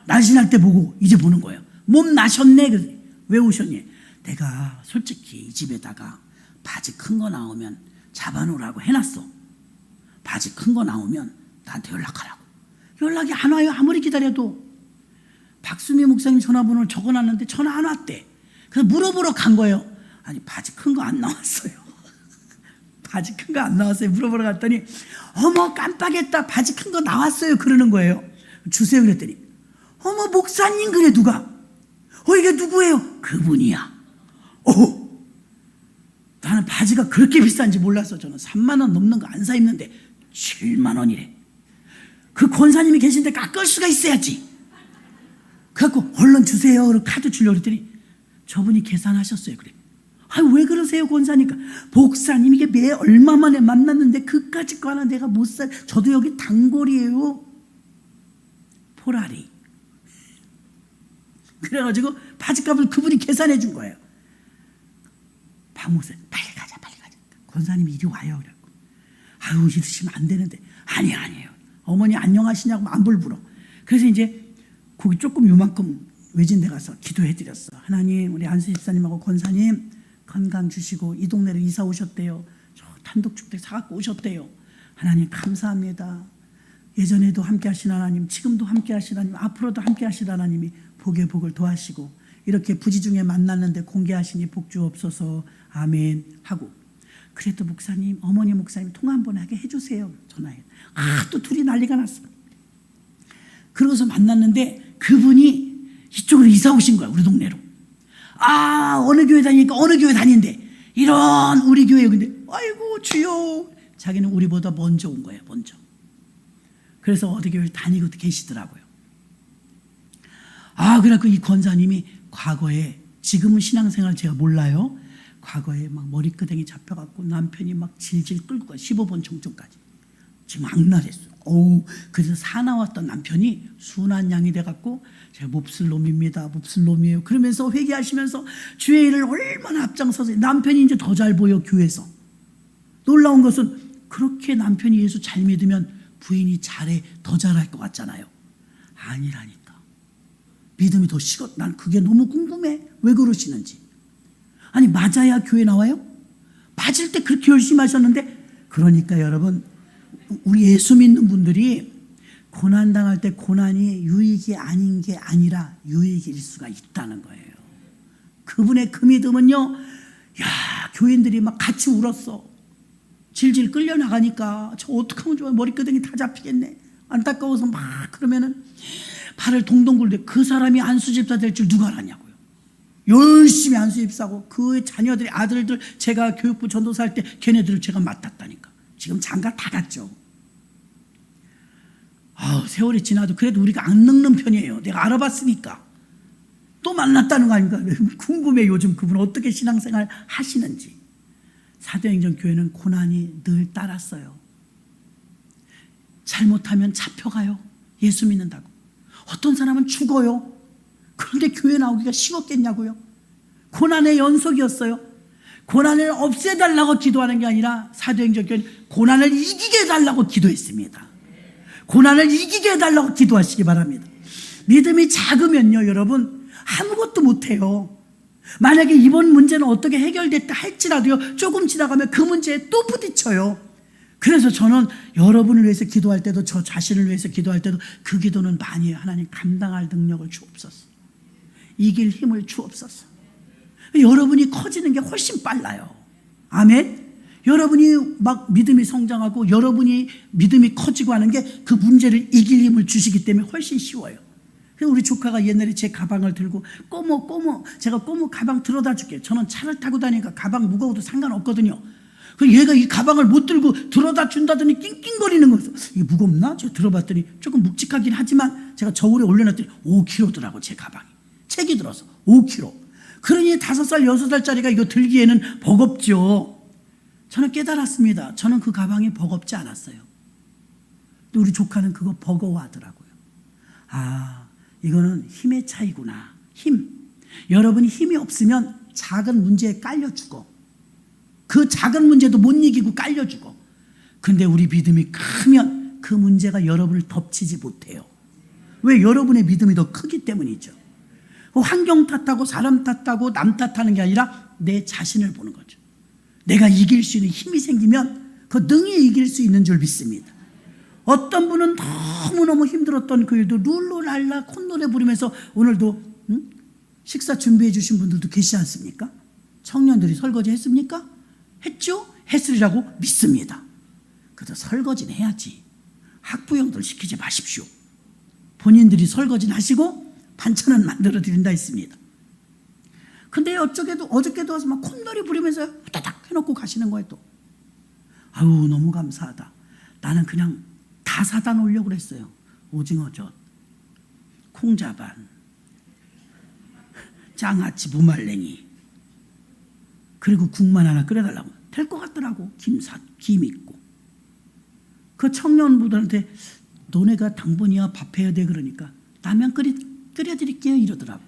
날씬할 때 보고 이제 보는 거예요. 몸 나셨네 그래. 왜 오셨니? 내가 솔직히 이 집에다가 바지 큰 거 나오면 잡아놓으라고 해놨어. 바지 큰 거 나오면 나한테 연락하라고. 연락이 안 와요. 아무리 기다려도. 박수미 목사님 전화번호를 적어놨는데 전화 안 왔대. 그래서 물어보러 간 거예요. 아니 바지 큰 거 안 나왔어요. 바지 큰 거 안 나왔어요. 물어보러 갔더니 어머 깜빡했다. 바지 큰 거 나왔어요. 그러는 거예요. 주세요 그랬더니 어머 목사님 그래 누가? 이게 누구예요? 그분이야. 나는 바지가 그렇게 비싼지 몰라서 저는 3만 원 넘는 거 안 사 입는데 7만 원이래. 그 권사님이 계신데 깎을 수가 있어야지. 그래갖고 얼른 주세요. 그리고 카드 주려고 그랬더니 저분이 계산하셨어요. 그래. 왜 그러세요 권사니까. 목사님 이게 매 얼마 만에 만났는데 그까짓 거 하나 내가 못 살. 저도 여기 단골이에요. 포라리. 그래가지고 바지값을 그분이 계산해 준 거예요. 박 목사님 빨리 가자. 권사님이 이리 와요. 그래갖고 이러시면 안 되는데. 아니에요. 어머니 안녕하시냐고 안부를 물어. 그래서 이제 거기 조금 요만큼 외진 데 가서 기도해 드렸어. 하나님 우리 안수 집사님하고 권사님 건강 주시고 이 동네로 이사 오셨대요. 저 단독주택 사갖고 오셨대요. 하나님 감사합니다. 예전에도 함께 하신 하나님, 지금도 함께 하신 하나님, 앞으로도 함께 하신 하나님이 복의 복을 더하시고 이렇게 부지 중에 만났는데 공개하시니 복 주옵소서. 아멘 하고. 그래도 목사님, 어머니 목사님 통화 한번 하게 해주세요. 전화해. 또 둘이 난리가 났어. 그러고서 만났는데 그분이 이쪽으로 이사 오신 거야. 우리 동네로. 어느 교회 다니니까 어느 교회 다닌대. 이런 우리 교회. 근데 아이고 주여. 자기는 우리보다 먼저 온 거예요. 먼저. 그래서 어디 교회 다니고 계시더라고요. 그래갖고 이 권사님이 과거에, 지금은 신앙생활 제가 몰라요. 과거에 막 머리끄댕이 잡혀갖고 남편이 막 질질 끌고 가 15번 청점까지. 지금 악랄했어. 그래서 사나웠던 남편이 순한 양이 돼갖고 제가 몹쓸 놈입니다. 몹쓸 놈이에요. 그러면서 회개하시면서 주의 일을 얼마나 앞장서서 남편이 이제 더 잘 보여 교회에서. 놀라운 것은 그렇게 남편이 예수 잘 믿으면 부인이 잘해 더 잘할 것 같잖아요. 아니라니까. 믿음이 더 식어. 난 그게 너무 궁금해. 왜 그러시는지. 아니 맞아야 교회 나와요? 맞을 때 그렇게 열심히 하셨는데. 그러니까 여러분 우리 예수 믿는 분들이 고난당할 때 고난이 유익이 아닌 게 아니라 유익일 수가 있다는 거예요. 그분의 그 믿음은요. 교인들이 막 같이 울었어. 질질 끌려나가니까 저 어떡하면 좋아. 머리끄댕이 다 잡히겠네. 안타까워서 막 그러면은 발을 동동 굴대. 그 사람이 안수집사 될 줄 누가 알았냐고요. 열심히 안수집사고 그 자녀들이 아들들 제가 교육부 전도사 할 때 걔네들을 제가 맡았다니까. 지금 장가 다 갔죠. 세월이 지나도 그래도 우리가 안 늙는 편이에요. 내가 알아봤으니까. 또 만났다는 거 아닙니까? 궁금해 요즘 그분 어떻게 신앙생활 하시는지. 사도행전 교회는 고난이 늘 따랐어요. 잘못하면 잡혀가요. 예수 믿는다고. 어떤 사람은 죽어요. 그런데 교회 나오기가 쉬웠겠냐고요. 고난의 연속이었어요. 고난을 없애달라고 기도하는 게 아니라 사도행전 교회는 고난을 이기게 해달라고 기도했습니다. 고난을 이기게 해달라고 기도하시기 바랍니다. 믿음이 작으면요, 여러분 아무것도 못해요. 만약에 이번 문제는 어떻게 해결됐다 할지라도요, 조금 지나가면 그 문제에 또 부딪혀요. 그래서 저는 여러분을 위해서 기도할 때도, 저 자신을 위해서 기도할 때도 그 기도는 많이 해요. 하나님, 감당할 능력을 주옵소서. 이길 힘을 주옵소서. 여러분이 커지는 게 훨씬 빨라요. 아멘. 여러분이 막 믿음이 성장하고 여러분이 믿음이 커지고 하는 게 그 문제를 이길 힘을 주시기 때문에 훨씬 쉬워요. 우리 조카가 옛날에 제 가방을 들고 제가 꼬모 가방 들어다 줄게요. 저는 차를 타고 다니니까 가방 무거워도 상관없거든요. 얘가 이 가방을 못 들고 들어다 준다더니 낑낑거리는 거예요. 이게 무겁나? 제가 들어봤더니 조금 묵직하긴 하지만 제가 저울에 올려놨더니 5kg더라고, 제 가방이. 책이 들어서 5kg. 그러니 5살, 6살짜리가 이거 들기에는 버겁죠. 저는 깨달았습니다. 저는 그 가방이 버겁지 않았어요. 근데 우리 조카는 그거 버거워하더라고요. 아, 이거는 힘의 차이구나. 힘. 여러분이 힘이 없으면 작은 문제에 깔려 죽어. 그 작은 문제도 못 이기고 깔려 죽어. 근데 우리 믿음이 크면 그 문제가 여러분을 덮치지 못해요. 왜? 여러분의 믿음이 더 크기 때문이죠. 환경 탓하고 사람 탓하고 남 탓하는 게 아니라 내 자신을 보는 거죠. 내가 이길 수 있는 힘이 생기면 그 능히 이길 수 있는 줄 믿습니다. 어떤 분은 너무너무 힘들었던 그 일도 룰루랄라 콧노래 부르면서 오늘도 식사 준비해 주신 분들도 계시지 않습니까? 청년들이 설거지 했습니까? 했죠? 했으리라고 믿습니다. 그래도 설거지는 해야지. 학부형들 시키지 마십시오. 본인들이 설거지는 하시고 반찬은 만들어 드린다 했습니다. 근데 어저께도 와서 막 콧노래 부르면서 후다닥 해놓고 가시는 거예요. 또 아유, 너무 감사하다. 나는 그냥 다 사다 놓으려고 그랬어요. 오징어젓, 콩자반, 장아찌, 무말랭이, 그리고 국만 하나 끓여달라고. 될 것 같더라고. 김 있고. 그 청년분들한테 너네가 당분이야 밥해야 돼 그러니까 라면 끓여드릴게요 이러더라고.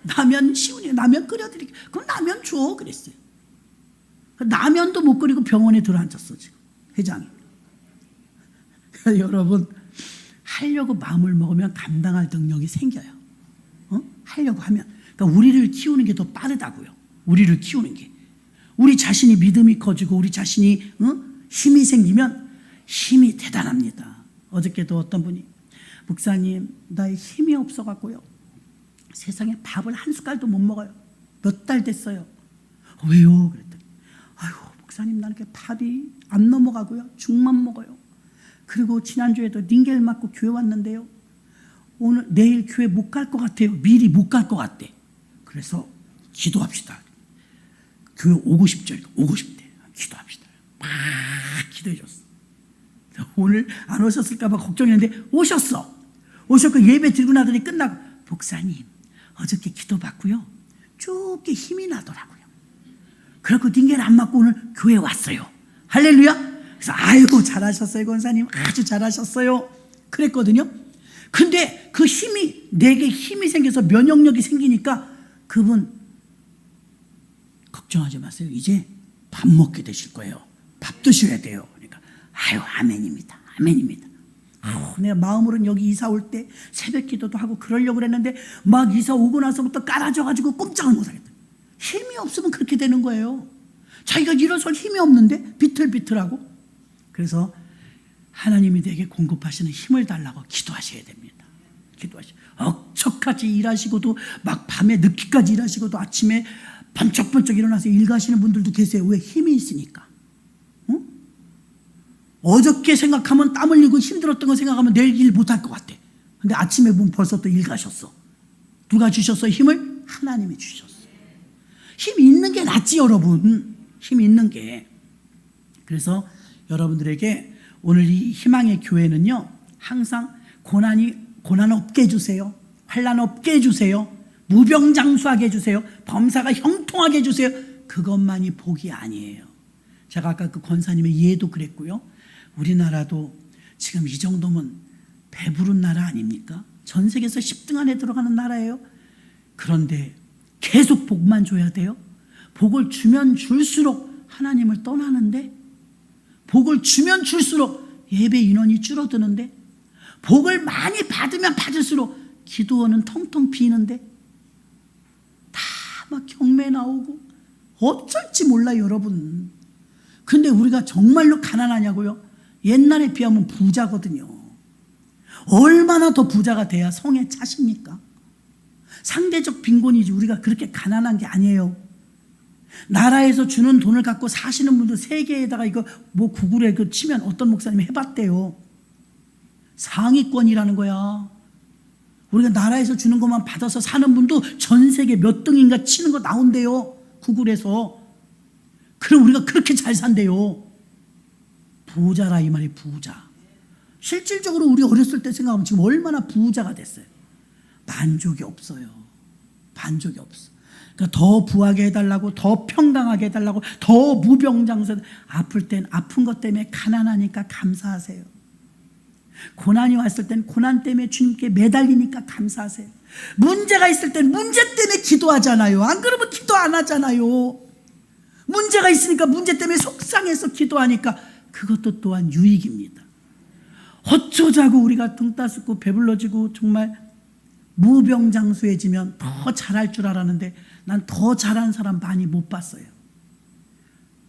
라면 쉬우네. 라면 끓여드릴게요. 그럼 라면 줘 그랬어요. 라면도 못 끓이고 병원에 들어앉았어 지금 회장이. 여러분, 하려고 마음을 먹으면 감당할 능력이 생겨요. 하려고 하면. 그러니까 우리를 키우는 게 더 빠르다고요. 우리를 키우는 게. 우리 자신이 믿음이 커지고 우리 자신이 힘이 생기면 힘이 대단합니다. 어저께도 어떤 분이 목사님, 나의 힘이 없어갖고요, 세상에 밥을 한 숟갈도 못 먹어요. 몇 달 됐어요. 왜요? 그랬더니 아유, 목사님, 나는 밥이 안 넘어가고요, 죽만 먹어요. 그리고 지난주에도 링겔 맞고 교회 왔는데요, 내일 교회 못 갈 것 같아요. 미리 못 갈 것 같대. 그래서 기도합시다. 교회 오고 싶대. 기도합시다. 막 기도해 줬어. 오늘 안 오셨을까 봐 걱정했는데 오셨어. 오셨고 예배 드리고 나더니 끝나고, 목사님, 어저께 기도 받고요, 쪼게 힘이 나더라고요. 그래갖고 링겔 안 맞고 오늘 교회 왔어요. 할렐루야. 그래서 아이고 잘하셨어요 권사님, 아주 잘하셨어요 그랬거든요. 근데 그 힘이, 내게 힘이 생겨서 면역력이 생기니까 그분 걱정하지 마세요. 이제 밥 먹게 되실 거예요. 밥 드셔야 돼요. 그러니까 아유, 아멘입니다. 아멘입니다. 내가 마음으로는 여기 이사 올 때 새벽 기도도 하고 그러려고 그랬는데 막 이사 오고 나서부터 깔아져가지고 꼼짝을 못하겠다. 힘이 없으면 그렇게 되는 거예요. 자기가 일어설 힘이 없는데 비틀비틀하고. 그래서 하나님이 내게 공급하시는 힘을 달라고 기도하셔야 됩니다. 기도하셔. 억척까지 일하시고도 막 밤에 늦게까지 일하시고도 아침에 번쩍번쩍 일어나서 일 가시는 분들도 계세요. 왜? 힘이 있으니까. 응? 어저께 생각하면 땀 흘리고 힘들었던 거 생각하면 내일 일 못할 것 같아. 근데 아침에 보면 벌써 또 일 가셨어. 누가 주셨어요? 힘을? 하나님이 주셨어요. 힘 있는 게 낫지 여러분. 힘 있는 게. 그래서 여러분들에게 오늘 이 희망의 교회는요, 항상 고난 없게 해주세요. 환난 없게 해주세요. 무병장수하게 해주세요. 범사가 형통하게 해주세요. 그것만이 복이 아니에요. 제가 아까 그 권사님의 예도 그랬고요. 우리나라도 지금 이 정도면 배부른 나라 아닙니까? 전 세계에서 10등 안에 들어가는 나라예요. 그런데 계속 복만 줘야 돼요? 복을 주면 줄수록 하나님을 떠나는데, 복을 주면 줄수록 예배 인원이 줄어드는데, 복을 많이 받으면 받을수록 기도원은 텅텅 비는데, 다 막 경매 나오고 어쩔지 몰라요, 여러분. 근데 우리가 정말로 가난하냐고요? 옛날에 비하면 부자거든요. 얼마나 더 부자가 돼야 성에 차십니까? 상대적 빈곤이지 우리가 그렇게 가난한 게 아니에요. 나라에서 주는 돈을 갖고 사시는 분들 세계에다가 이거 뭐 구글에 그 치면 어떤 목사님이 해봤대요. 상위권이라는 거야. 우리가 나라에서 주는 것만 받아서 사는 분도 전 세계 몇 등인가 치는 거 나온대요, 구글에서. 그럼 우리가 그렇게 잘 산대요. 부자라 이 말이, 부자. 실질적으로 우리 어렸을 때 생각하면 지금 얼마나 부자가 됐어요. 만족이 없어요. 만족이 없어. 그러니까 더 부하게 해달라고, 더 평강하게 해달라고, 더 무병장수. 아플 땐 아픈 것 때문에 가난하니까 감사하세요. 고난이 왔을 땐 고난 때문에 주님께 매달리니까 감사하세요. 문제가 있을 땐 문제 때문에 기도하잖아요. 안 그러면 기도 안 하잖아요. 문제가 있으니까 문제 때문에 속상해서 기도하니까 그것도 또한 유익입니다. 어쩌자고 우리가 등 따숩고 배불러지고 정말 무병장수해지면 더 잘할 줄 알았는데 난 더 잘하는 사람 많이 못 봤어요.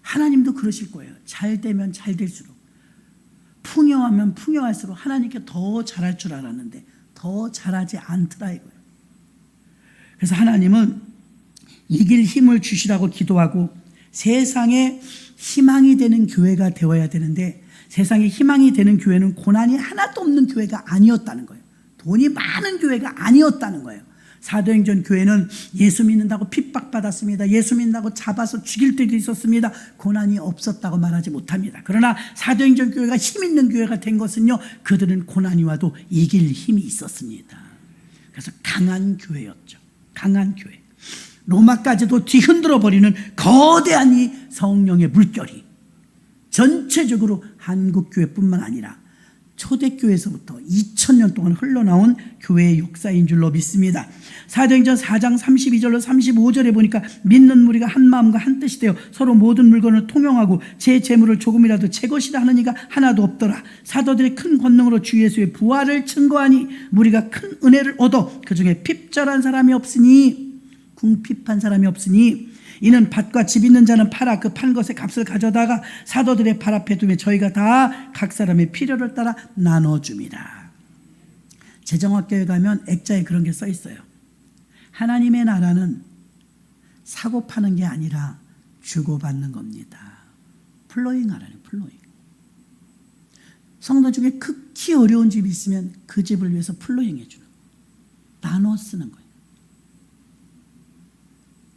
하나님도 그러실 거예요. 잘 되면 잘 될수록, 풍요하면 풍요할수록 하나님께 더 잘할 줄 알았는데 더 잘하지 않더라 이거예요. 그래서 하나님은 이길 힘을 주시라고 기도하고 세상에 희망이 되는 교회가 되어야 되는데, 세상에 희망이 되는 교회는 고난이 하나도 없는 교회가 아니었다는 거예요. 돈이 많은 교회가 아니었다는 거예요. 사도행전 교회는 예수 믿는다고 핍박받았습니다. 예수 믿는다고 잡아서 죽일 때도 있었습니다. 고난이 없었다고 말하지 못합니다. 그러나 사도행전 교회가 힘 있는 교회가 된 것은요, 그들은 고난이 와도 이길 힘이 있었습니다. 그래서 강한 교회였죠. 강한 교회. 로마까지도 뒤흔들어 버리는 거대한 이 성령의 물결이 전체적으로 한국교회뿐만 아니라 초대교회에서부터 2000년 동안 흘러나온 교회의 역사인 줄로 믿습니다. 사도행전 4장 32절로 35절에 보니까 믿는 무리가 한 마음과 한 뜻이 되어 서로 모든 물건을 통용하고 제 재물을 조금이라도 제 것이라 하는 이가 하나도 없더라. 사도들의 큰 권능으로 주 예수의 부활을 증거하니 무리가 큰 은혜를 얻어 그 중에 핍절한 사람이 없으니, 궁핍한 사람이 없으니 이는 밭과 집 있는 자는 팔아 그 판 것의 값을 가져다가 사도들의 발 앞에 두며 저희가 다 각 사람의 필요를 따라 나눠줍니다. 재정학교에 가면 액자에 그런 게 써 있어요. 하나님의 나라는 사고 파는 게 아니라 주고받는 겁니다. 플로잉 하라는, 플로잉. 성도 중에 극히 어려운 집이 있으면 그 집을 위해서 플로잉 해주는, 나눠 쓰는 거예요.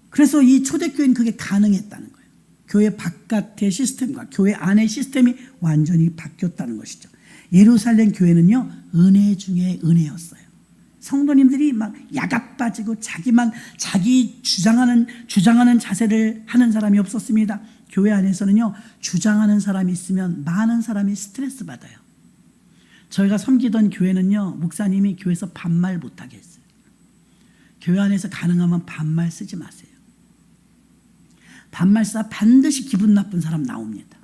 그래서 이 초대교회는 그게 가능했다는 거예요. 교회 바깥의 시스템과 교회 안의 시스템이 완전히 바뀌었다는 것이죠. 예루살렘 교회는요, 은혜 중에 은혜였어요. 성도님들이 막 야갑 빠지고 자기 주장하는 자세를 하는 사람이 없었습니다. 교회 안에서는요, 주장하는 사람이 있으면 많은 사람이 스트레스 받아요. 저희가 섬기던 교회는요, 목사님이 교회에서 반말 못하게 했어요. 교회 안에서 가능하면 반말 쓰지 마세요. 반말 쓰다 반드시 기분 나쁜 사람 나옵니다.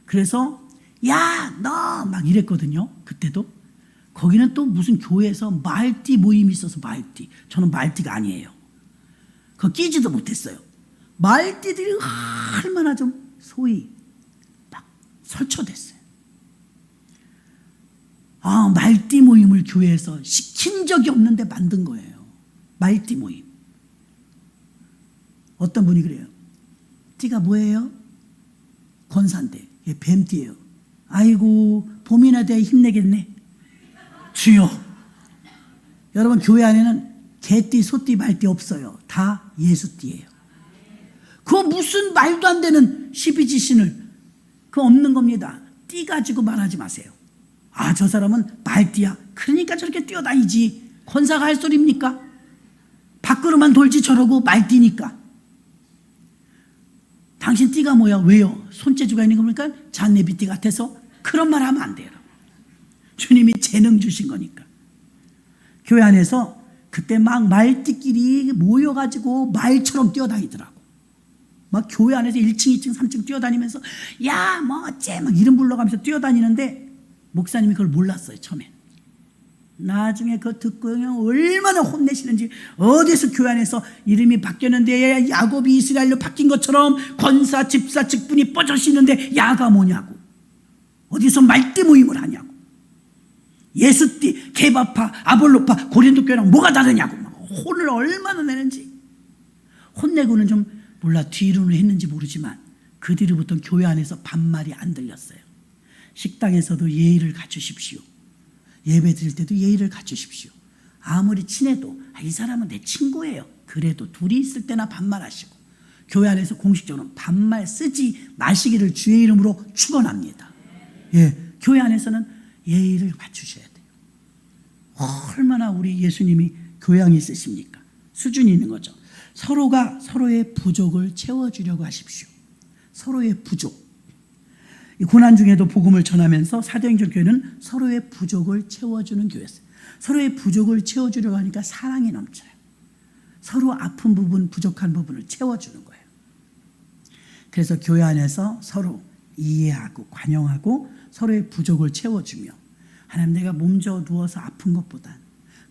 그래서 야, 너 막 이랬거든요. 그때도. 거기는 또 무슨 교회에서 말띠 모임이 있어서 말띠. 저는 말띠가 아니에요. 그거 끼지도 못했어요. 말띠들이 얼마나 좀 소위 막 설쳐됐어요. 말띠 모임을 교회에서 시킨 적이 없는데 만든 거예요. 말띠 모임. 어떤 분이 그래요. 띠가 뭐예요? 권사인데. 얘 뱀띠예요. 아이고, 봄이나 돼 힘내겠네. 주여. 여러분, 교회 안에는 개띠, 소띠, 말띠 없어요. 다 예수띠예요. 그거 무슨 말도 안 되는 시비지신을, 그거 없는 겁니다. 띠 가지고 말하지 마세요. 저 사람은 말띠야. 그러니까 저렇게 뛰어다니지. 권사가 할 소리입니까? 밖으로만 돌지 저러고 말띠니까. 당신 띠가 뭐야? 왜요? 손재주가 있는 겁니까? 잔내비띠 같아서? 그런 말 하면 안 돼요. 주님이 재능 주신 거니까. 교회 안에서 그때 막 말띠끼리 모여가지고 말처럼 뛰어다니더라고. 막 교회 안에서 1층, 2층, 3층 뛰어다니면서 야, 뭐 어째 막 이름 불러가면서 뛰어다니는데 목사님이 그걸 몰랐어요, 처음엔. 나중에 그거 듣고 그냥 얼마나 혼내시는지, 어디서 교회 안에서 이름이 바뀌었는데 야곱이 이스라엘로 바뀐 것처럼 권사, 집사, 직분이 뻗어지는데 야가 뭐냐고. 어디서 말띠 모임을 하냐고. 예수띠, 개바파, 아볼로파, 고린도 교회랑 뭐가 다르냐고. 막 혼을 얼마나 내는지. 혼내고는 좀 몰라 뒤로는 했는지 모르지만 그 뒤로부터 교회 안에서 반말이 안 들렸어요. 식당에서도 예의를 갖추십시오. 예배 드릴 때도 예의를 갖추십시오. 아무리 친해도 이 사람은 내 친구예요. 그래도 둘이 있을 때나 반말하시고, 교회 안에서 공식적으로 반말 쓰지 마시기를 주의 이름으로 축원합니다. 예, 교회 안에서는 예의를 갖추셔야 돼요. 얼마나 우리 예수님이 교양이 있으십니까? 수준이 있는 거죠. 서로가 서로의 부족을 채워주려고 하십시오. 서로의 부족. 이 고난 중에도 복음을 전하면서 사도행전 교회는 서로의 부족을 채워주는 교회였어요. 서로의 부족을 채워주려고 하니까 사랑이 넘쳐요. 서로 아픈 부분, 부족한 부분을 채워주는 거예요. 그래서 교회 안에서 서로 이해하고 관용하고 서로의 부족을 채워주며, 하나님, 내가 몸져 누워서 아픈 것보다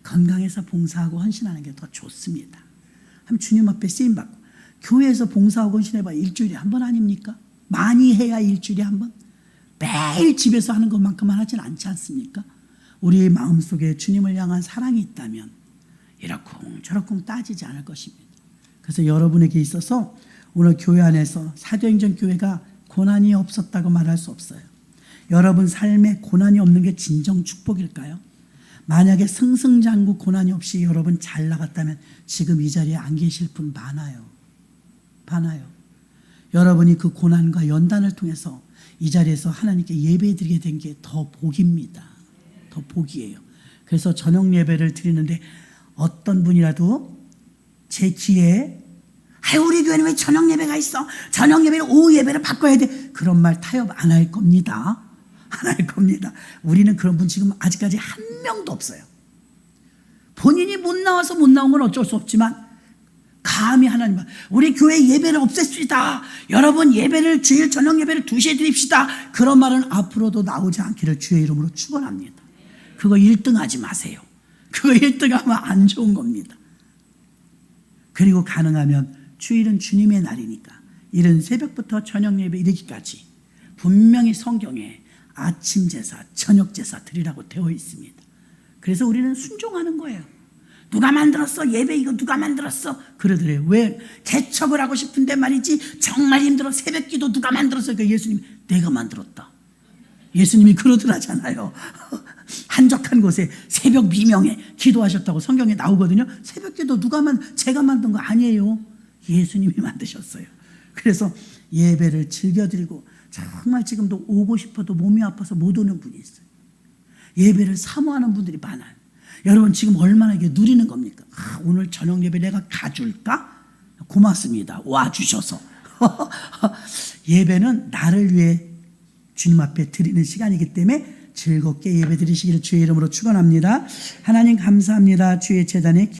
건강해서 봉사하고 헌신하는 게 더 좋습니다. 하면 주님 앞에 쓰임받고, 교회에서 봉사하고 헌신해봐 일주일에 한 번 아닙니까? 많이 해야 일주일에 한 번? 매일 집에서 하는 것만큼만 하진 않지 않습니까? 우리의 마음속에 주님을 향한 사랑이 있다면 이러쿵 저러쿵 따지지 않을 것입니다. 그래서 여러분에게 있어서 오늘 교회 안에서 사도행전 교회가 고난이 없었다고 말할 수 없어요. 여러분 삶에 고난이 없는 게 진정 축복일까요? 만약에 승승장구 고난이 없이 여러분 잘 나갔다면 지금 이 자리에 안 계실 분 많아요. 많아요. 여러분이 그 고난과 연단을 통해서 이 자리에서 하나님께 예배드리게 된 게 더 복입니다. 더 복이에요. 그래서 저녁 예배를 드리는데 어떤 분이라도 제 귀에 우리 교회는 왜 저녁 예배가 있어? 저녁 예배를 오후 예배를 바꿔야 돼. 그런 말 타협 안 할 겁니다. 안 할 겁니다. 우리는 그런 분 지금 아직까지 한 명도 없어요. 본인이 못 나와서 못 나온 건 어쩔 수 없지만 감히 하나님, 우리 교회 예배를 없앴습니다. 여러분 예배를, 주일 저녁 예배를 2시에 드립시다. 그런 말은 앞으로도 나오지 않기를 주의 이름으로 축원합니다. 그거 1등 하지 마세요. 그거 1등 하면 안 좋은 겁니다. 그리고 가능하면 주일은 주님의 날이니까 이른 새벽부터 저녁 예배 이르기까지 분명히 성경에 아침 제사, 저녁 제사 드리라고 되어 있습니다. 그래서 우리는 순종하는 거예요. 누가 만들었어? 예배 이거 누가 만들었어? 그러더래요. 왜? 개척을 하고 싶은데 말이지 정말 힘들어. 새벽 기도 누가 만들었어? 그러니까 예수님, 내가 만들었다. 예수님이 그러더라잖아요. 한적한 곳에 새벽 미명에 기도하셨다고 성경에 나오거든요. 새벽 기도 제가 만든 거 아니에요. 예수님이 만드셨어요. 그래서 예배를 즐겨드리고, 정말 지금도 오고 싶어도 몸이 아파서 못 오는 분이 있어요. 예배를 사모하는 분들이 많아요. 여러분 지금 얼마나 이게 누리는 겁니까? 오늘 저녁 예배 내가 가줄까? 고맙습니다. 와주셔서. 예배는 나를 위해 주님 앞에 드리는 시간이기 때문에 즐겁게 예배 드리시기를 주의 이름으로 축원합니다. 하나님 감사합니다. 주의 제단에